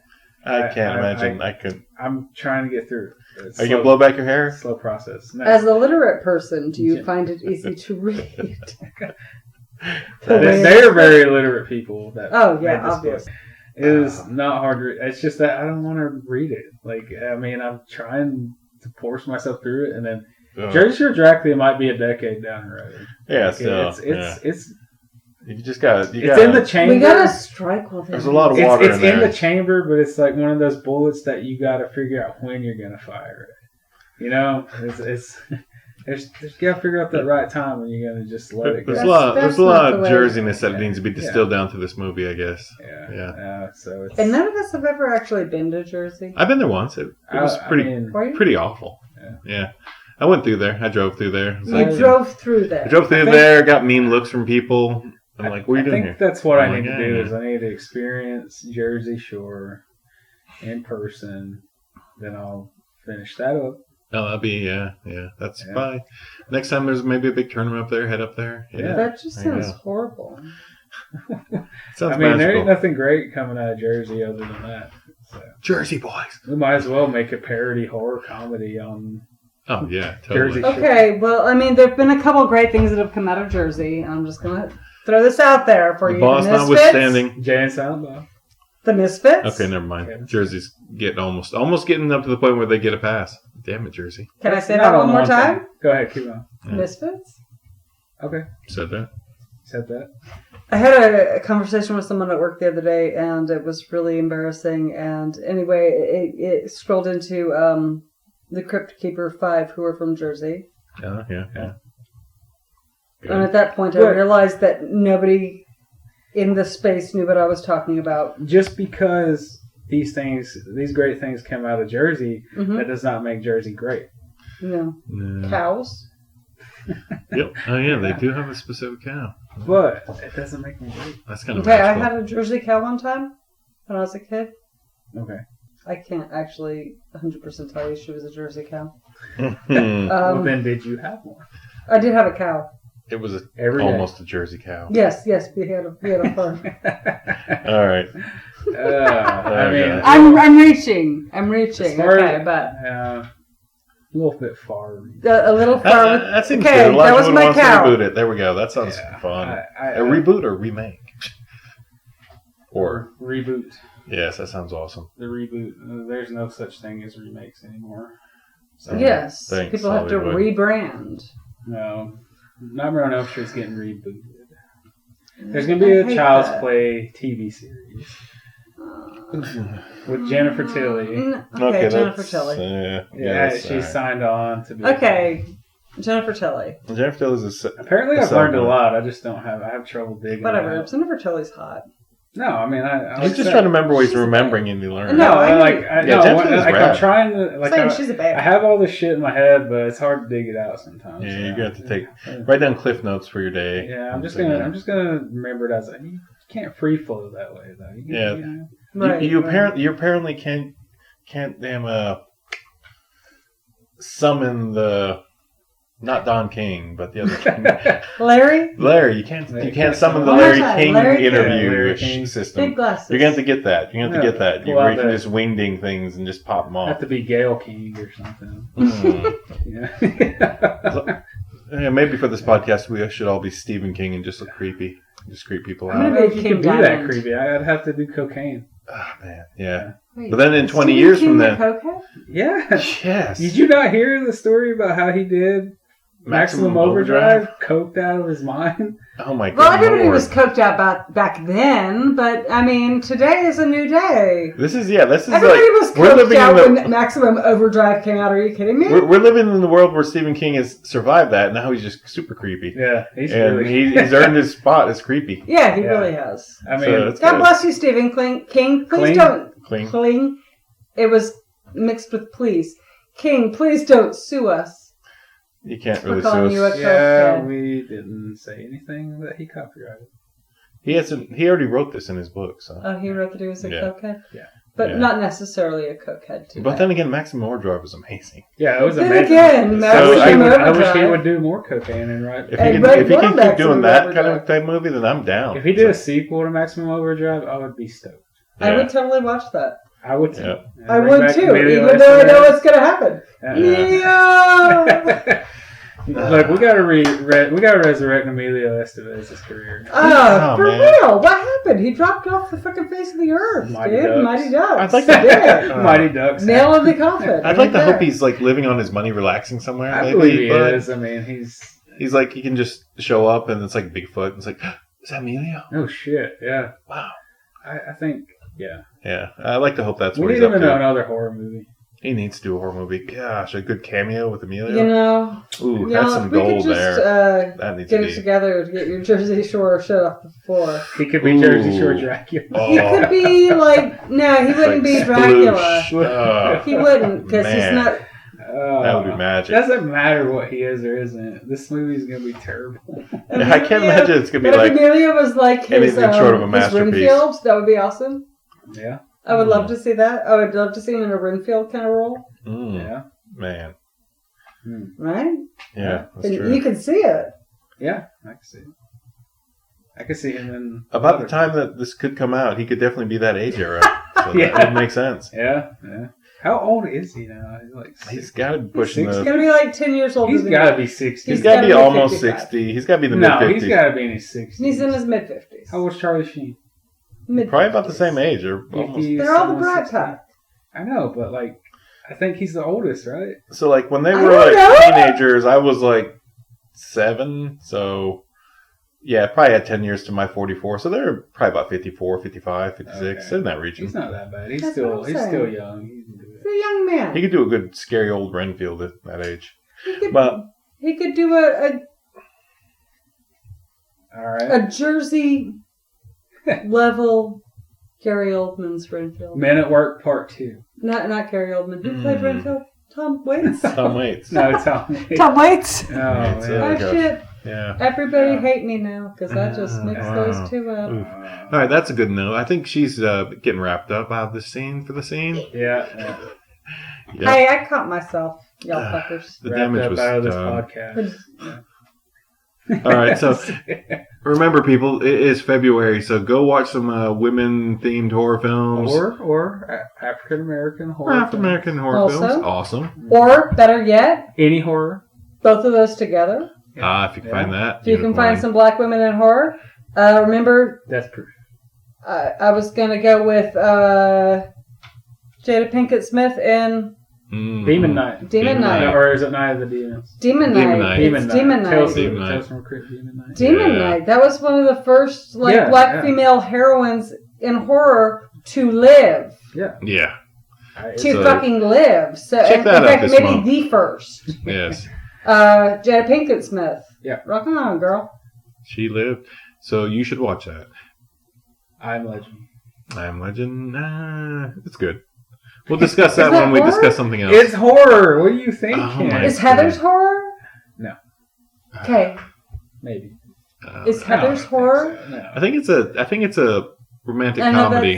I can't imagine. I couldn't. I'm trying to get through it. Are you gonna blow back your hair? Slow process. No. As a literate person, do you find it easy to read? They are very literate people. Obviously. It is not hard to read. It's just that I don't want to read it. I'm trying to force myself through it, and then Jersey Shore Dracula might be a decade down the road. Yeah, You just got. It's in the chamber. We gotta strike while there's a lot of water. It's in the chamber, but it's like one of those bullets that you got to figure out when you're gonna fire it. You know, it's there's you got to figure out that right time when you're gonna just let it go. There's a lot of jerseyness that needs to be distilled down through this movie, I guess. Yeah. So it's, and none of us have ever actually been to Jersey. I've been there once. It was pretty awful. Yeah. I went through there. I drove through there. Drove through there. I drove through there. Got mean looks from people. I'm like, what are you doing here? I think that's what I need to do. Is I need to experience Jersey Shore in person. Then I'll finish that up. Oh, that'll be that's fine. Next time there's maybe a big tournament up there, head up there. Yeah. That just sounds horrible. Sounds magical. There ain't nothing great coming out of Jersey other than that. So. Jersey boys. We might as well make a parody horror comedy on. Oh yeah, totally. Jersey. Okay, well, I mean, there've been a couple of great things that have come out of Jersey. I'm just gonna throw this out there for you. Boss notwithstanding. Jay and Silent Bob. The Misfits. Okay, never mind. Okay. Jersey's getting almost getting up to the point where they get a pass. Damn it, Jersey. Can I say that one more time? Go ahead, keep on. Yeah. Misfits. Okay. Said that. I had a conversation with someone at work the other day, and it was really embarrassing. And anyway, it scrolled into the Crypt Keeper 5, who are from Jersey. Oh, yeah. And at that point, I realized that nobody in the space knew what I was talking about. Just because these great things come out of Jersey, that does not make Jersey great. No. Cows. Yep. Oh, yeah, they do have a specific cow. But it doesn't make them great. That's kind of okay, I had a Jersey cow one time when I was a kid. Okay. I can't actually 100% tell you she was a Jersey cow. Well, then did you have one? I did have a cow. It was almost a Jersey cow. Yes, we had a farm. All right. I'm reaching. Okay, but a little bit far. A little far. That seems okay, good. That was my cow. Reboot it. There we go. That sounds fun. A reboot or remake? Or reboot. Yes, that sounds awesome. The reboot. There's no such thing as remakes anymore. So, yes, people have to rebrand. No, Nightmare on Elm Street's getting rebooted. There's going to be a Child's Play TV series with Jennifer Tilly. Okay, Jennifer Tilly. She's signed on to be. Okay, Jennifer Tilly. Jennifer Tilly's apparently I've learned a lot. I just don't have. I have trouble digging. Whatever. Jennifer Tilly's hot. No, I mean, I he's just trying to remember what he's remembering and he learns. No, I'm trying to. She's a babe. I have all this shit in my head, but it's hard to dig it out sometimes. Yeah, you're gonna have to write down cliff notes for your day. Yeah, I'm just gonna remember it as you can't free flow that way though. You apparently can't damn summon the. Not Don King, but the other King. Larry, you can't summon the Larry King interview system. Big glasses. You're going to have to get that. You're going to have to get that. You can just wingding things and just pop them off. Have to be Gail King or something. Yeah, maybe for this podcast we should all be Stephen King and just look creepy. Just creep people out. I'm gonna be King Diamond. That creepy. I'd have to do cocaine. Oh man, yeah. Wait, but then in 20 years from then, yeah, yes. Did you not hear the story about how he did Maximum Overdrive, coked out of his mind? Oh my god! Well, everybody was coked out back then, but I mean, today is a new day. This is everybody was coked out when Maximum Overdrive came out. Are you kidding me? We're living in the world where Stephen King has survived that, and now he's just super creepy. Yeah, he's earned his spot as creepy. Yeah, he really has. I mean, God bless you, Stephen King. Please don't cling. It was mixed with please. King, please don't sue us. You can't really sue us. Yeah, we didn't say anything that he copyrighted. He already wrote this in his book. So. Oh, he wrote that he was a cokehead? Yeah. But not necessarily a cokehead, too. But then again, Maximum Overdrive was amazing. Yeah, it was amazing. Then again, I wish he would do more cocaine and write. If he can keep doing that kind of type movie, then I'm down. If he did a sequel to Maximum Overdrive, I would be stoked. Yeah. I would totally watch that. I would too. Yeah. I would too, even though I know what's going to happen. Yeah. Look, we gotta resurrect Emilio Estevez's career. For real? What happened? He dropped off the fucking face of the earth, Mighty Ducks. I'd like to Mighty Ducks. Nail in the coffin. I'd like to hope he's like living on his money, relaxing somewhere. I believe he is. I mean, he's like he can just show up and it's like Bigfoot. It's like Is that Emilio? Oh shit! Yeah. Wow. I think. Yeah. Yeah, I like to hope that's We what need he's up him in to. another horror movie. He needs to do a horror movie. Gosh, a good cameo with Emilio. You know, Ooh, that's some if we gold could just, there. That needs get to it be. together to get your Jersey Shore shit off the floor. He could be Jersey Shore Dracula. Oh. He could be like, no, he wouldn't be Dracula. Sploosh. He wouldn't, because he's Man. not. That would be magic. Doesn't matter what he is or isn't. This movie's gonna be terrible. I can't imagine it's gonna be But like if Amelia was like his, anything short of a his masterpiece. Renfield, that would be awesome. Yeah. I would love to see that. I would love to see him in a Renfield kind of role. Yeah. Man. Right? Yeah, that's And true. you can see it. Yeah, I can see it. I can see him in About the time that this could come out, he could definitely be that age era. So Yeah. that would make sense. Yeah. How old is he now? He's like He's got to be pushing He's the. going to be like 10 years older He's than got to me. be 60. He's He's got to be gotta be almost 55. 60. He's got to be in the mid No, 50s. he's got to be in his 60s. He's in his mid-50s. How old's Charlie Sheen? Probably about the same age, or almost. 50s, They're all the almost Brat 60. Pack. I know, but like, I think he's the oldest, right? So, like, when they I were don't like know. teenagers, I was like 7. So, yeah, probably had 10 years to my 44. So they're probably about 54, 55, 56, Okay. in that region. He's not that bad. He's That's still what I'm saying. young. He can do He's it. a young man. He could do a good, scary old Renfield at that age. He But could do a All right. Jersey level Gary Oldman's Renfield. Men at Work Part 2. Not Gary Oldman. Who played Renfield? Tom Waits. Tom Waits. No, Tom. Tom Waits. Oh, It's, man. Oh gosh. shit! Yeah. Everybody Yeah. hate me now because I just mixed Wow. those two up. Oof. All right, that's a good note. I think she's getting wrapped up out of the scene for the scene. Yeah. Yeah. Hey, I caught myself, y'all fuckers. The Wrapped damage up was out of this done. podcast. All right, so remember, people, it is February, so go watch some women-themed horror films. or African American horror. African American horror Also? films. Awesome. Or better yet, Any horror. both of those together. If you can find that. If you can find some black women in horror. Remember, That's proof. I was gonna go with Jada Pinkett Smith in Demon Knight. Demon Knight. Or is it Night of the Demons? Demon Demon Night. Night. It's Demon Night. Tales Demon Night. from the Crypt, Demon Night. Demon Yeah. Night. That was one of the first Yeah, black yeah. female heroines in horror to live. Yeah, To a- fucking live. So, Check that in out fact, this maybe month. the first. yes. Jada Pinkett Smith. Yeah. Rock on, girl. She lived, so you should watch that. I'm Legend. I Am Legend, it's good. We'll discuss that Is that when we horror? discuss something else. It's horror. What are you thinking? Oh my Is Heather's horror? No. Okay. Maybe. Is I don't Heather's think horror? so, no. I think it's a romantic I know comedy.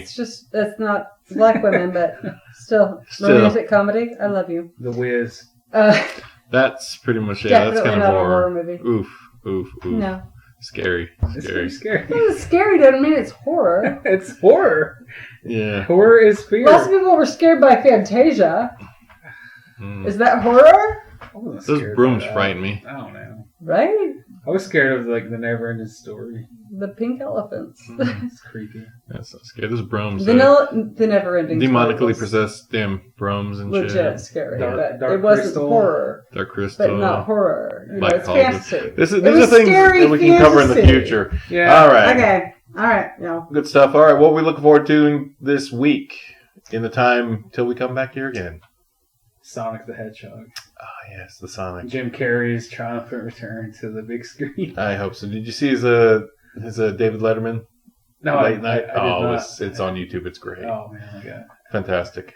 that's not black women, but still, Still. romantic comedy. I love you. The Wiz. That's pretty much that's Definitely kind of not a horror. horror movie. Oof. No. Scary. It's pretty scary. It's scary doesn't mean it's horror. It's horror. Yeah. Horror is fear. Lots of people were scared by Fantasia. Mm. Is that horror? I wasn't Those scared brooms by that. frighten me. I don't know. Right? I was scared of like the never-ending story. The pink elephants. It's creepy. That's so scary. Those brooms. The never-ending Demonically story was possessed damn brooms and legit shit. scary, Dark but it wasn't Crystal. horror, Dark Crystal. but not horror. You know, Mike it's Hollis. fantasy. These It are was things scary that we can cover in the fantasy. future. Yeah. All right. Okay. All right. Yeah. Good stuff. All right. What are we looking forward to this week in the time till we come back here again? Sonic the Hedgehog. Ah, yes, the Sonic. Jim Carrey's triumphant return to the big screen. I hope so. Did you see his David Letterman No, late night? I did not. It's on YouTube. It's great. Oh man, I got it. Fantastic.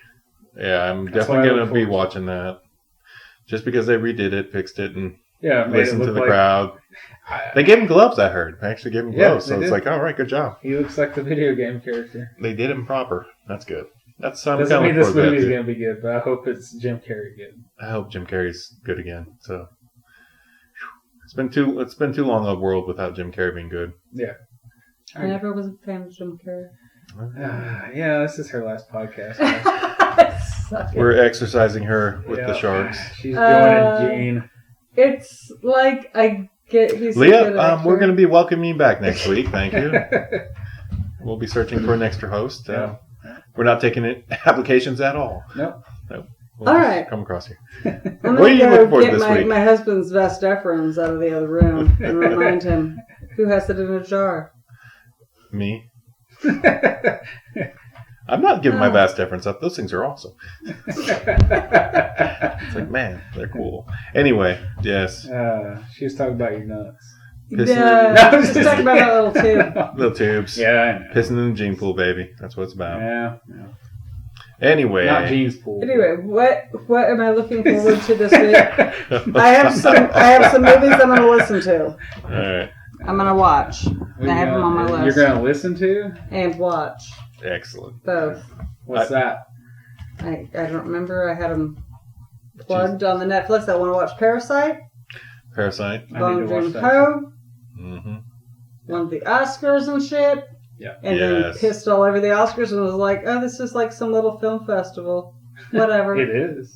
Yeah, I'm That's definitely what I going look to be forward to. watching that. Just because they redid it, fixed it, and Yeah, made listened it to look the like crowd. I- They gave him gloves, I heard. They actually gave him Yeah, gloves. they So it's did. like, all right, good job. He looks like the video game character. They did him proper. That's good. That's I'm Doesn't kind mean of this looking forward to movie's that, too. gonna be good, but I hope it's Jim Carrey good. I hope Jim Carrey's good again. So it's been too long a world without Jim Carrey being good. Yeah. I never was a fan of Jim Carrey. Yeah, this is her last podcast. Suck it. We're exercising her with the Yeah. sharks. She's joining Gene. It's like I get he's a good Leah, actor. we're going to be welcoming you back next week. Thank you. We'll be searching for an extra host. Yeah. We're not taking applications at all. Nope. We'll All just right. come across here. I'm What are gonna you looking go forward to get this my, week? my husband's Vest Deferens out of the other room and remind him who has it in a jar. Me? I'm not giving my vast deference up. Those things are awesome. It's like, man, they're cool. Anyway, yes. She was talking about your nuts. Yeah, No, just talking about that little tube. Little tubes. Yeah, I know. Pissing in the gene pool, baby. That's what it's about. Yeah. Anyway. Not jeans pool. Anyway, what am I looking forward to this week? I have some movies I'm going to listen to. All right. I'm going to watch. I have them on my list. You're going to listen to? And watch. Excellent. Both. What's that? I don't remember. I had them plugged on the Netflix. I want to watch Parasite. Parasite. Bong Joon-ho. Mm-hmm. Won the Oscars and shit. Yeah. And then pissed all over the Oscars and was like, oh, this is like some little film festival. Whatever. It is.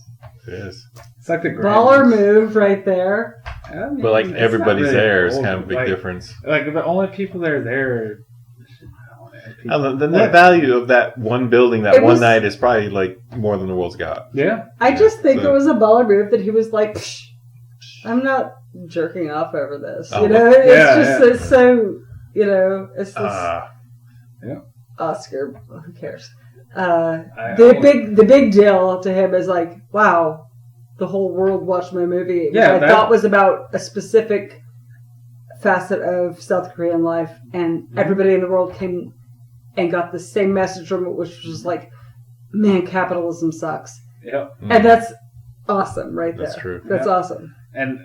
It is. It's like the baller Grammys. move right there. I mean, But like it's everybody's not really there is cool, kind of a big like, difference. Like the only people that are there. The net value of that one building that It one was- night is probably like more than the world's got. Yeah. I just think so- it was a baller move that he was like, Psh, I'm not jerking off over this. Oh, You know, it's so, you know, it's this Oscar. Who cares? The big deal to him is like, wow, the whole world watched my movie, which I thought was about a specific facet of South Korean life, and everybody in the world came and got the same message from it, which was like, man, capitalism sucks. Yep. And that's awesome right there. That's true. That's awesome. And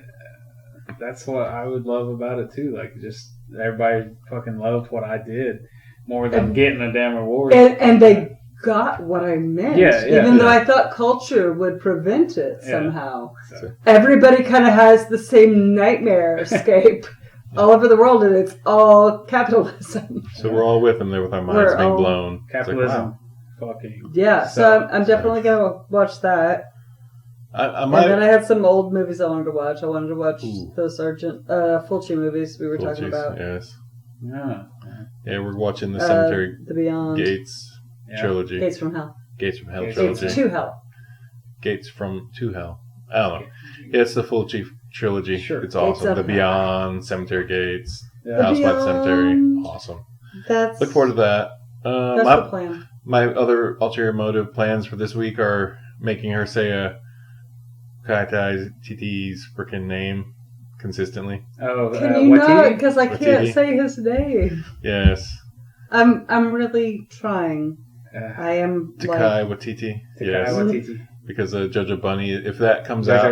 that's what I would love about it too. Like, just everybody fucking loved what I did more than getting a damn award. And they got what I meant. Even though I thought culture would prevent it somehow. So. Everybody kind of has the same nightmare escape all over the world, and it's all capitalism. So we're all with them there with our minds being blown. Capitalism. Fucking. Yeah, so I'm definitely going to watch that. And then I had some old movies I wanted to watch. I wanted to watch those Fulci movies we were talking about. Yes. Yeah. Yeah, we're watching the Cemetery The Beyond. Gates trilogy. Gates from Hell. Gates from Hell trilogy. Gates to Hell. Gates from to Hell. I don't know. Yeah, it's the Fulci trilogy. Sure. It's awesome. The Beyond, Cemetery Gates, House by the Cemetery. Awesome. Look forward to that. That's the plan. My other ulterior motive plans for this week are making her say a TT's freaking name consistently. Oh, can you not? Because I can't say his name. Yes. I'm really trying. I am Takai Waititi. Yes. Waititi. Because Jojo Bunny, if that comes out,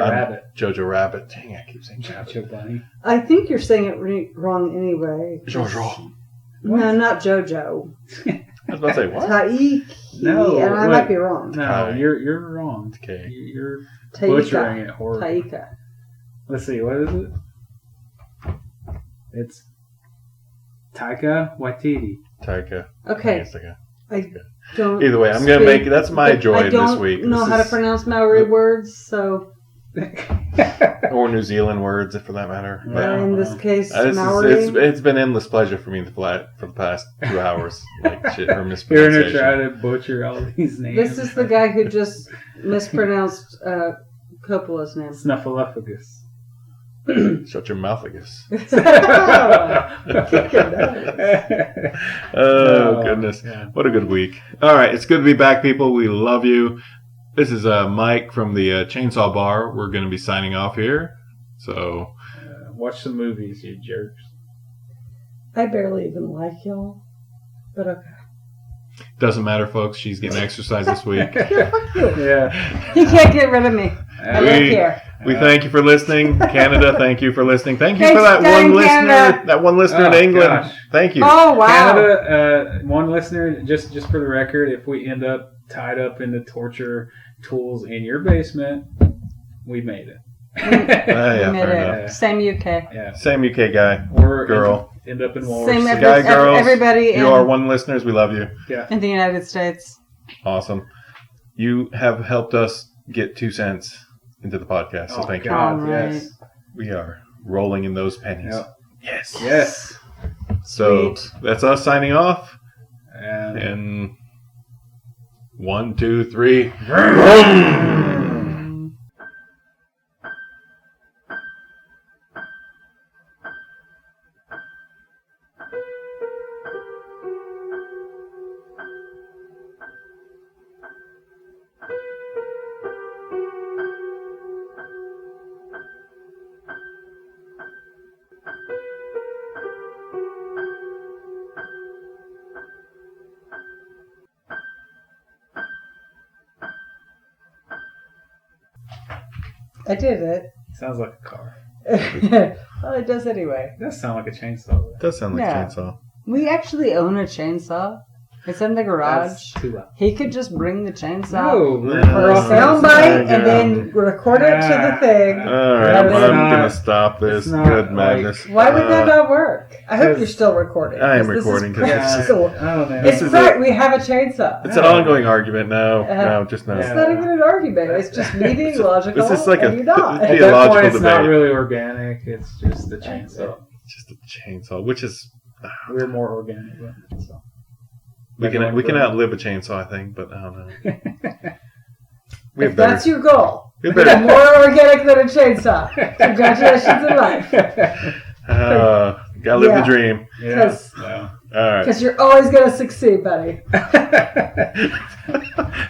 Jojo Rabbit. Dang, I keep saying Jojo Bunny. I think you're saying it wrong anyway. Jojo. No, not Jojo. I was about to say what? Taiki. No, and I might be wrong. No, you're wrong. Okay. You're Taika. butchering it horribly. Taika. Let's see, what is it? It's Taika Waititi. Taika. Okay. I don't. Either way, I'm gonna make that's my joy this week. I don't know how to pronounce Maori words, so. Or New Zealand words, for that matter. But in this case, Maori. It's been endless pleasure for me for the past 2 hours. Like shit, her You're mispronunciation. gonna try to butcher all these names. This is the guy who just mispronounced Coppola's name. Snuffleupagus. Shut your mouth, I guess. Oh, goodness. Yeah. What a good week. All right, it's good to be back, people. We love you. This is Mike from the Chainsaw Bar. We're going to be signing off here. So, watch some movies, you jerks. I barely even like y'all, but okay. Doesn't matter, folks. She's getting exercise this week. Yeah. You can't get rid of me. I live here. We thank you for listening. Canada, thank you for listening. Thank you Thanks, for that one listener. Canada. That one listener in England. Gosh. Thank you. Oh, wow. Canada, one listener, just for the record, if we end up tied up in the torture tools in your basement, we made it. Yeah, fair enough. Same UK. Yeah. Same UK guy. Or girl. End up in war. Same Guy, girls. everybody You are one listeners. We love you. Yeah. in the United States. Awesome. You have helped us get 2 cents into the podcast, so thank you. God, Right. yes. We are rolling in those pennies. Yep. Yes. Yes. So that's us signing off. And And 1, 2, 3. I did it. Sounds like a car. Well, it does anyway. It does sound like a chainsaw. Does sound like Yeah. a chainsaw. We actually own a chainsaw. It's in the garage. That's too loud. He could just bring the chainsaw No, for a soundbite and then record it to the thing. All right, Yeah, I'm it's not- gonna stop this. it's not Good like- madness. Why would that not work? I hope because- you're still recording. I am 'cause this is recording, 'cause Yeah, practical. I don't know. It's is right. We have a chainsaw. It's an ongoing argument. No, Uh, just no. It's not even an argument. It's just me being logical. This is like and a- you're not. At that theological point, it's not debate. really organic. It's just the chainsaw. Just a chainsaw, which is We're more organic than it, so. we can outlive a chainsaw, I think, but I don't know. We If have better. that's your goal, We be better. more organic than a chainsaw. Congratulations in life. Gotta live Yeah. the dream. Yeah. All right. Because you're always going to succeed, buddy.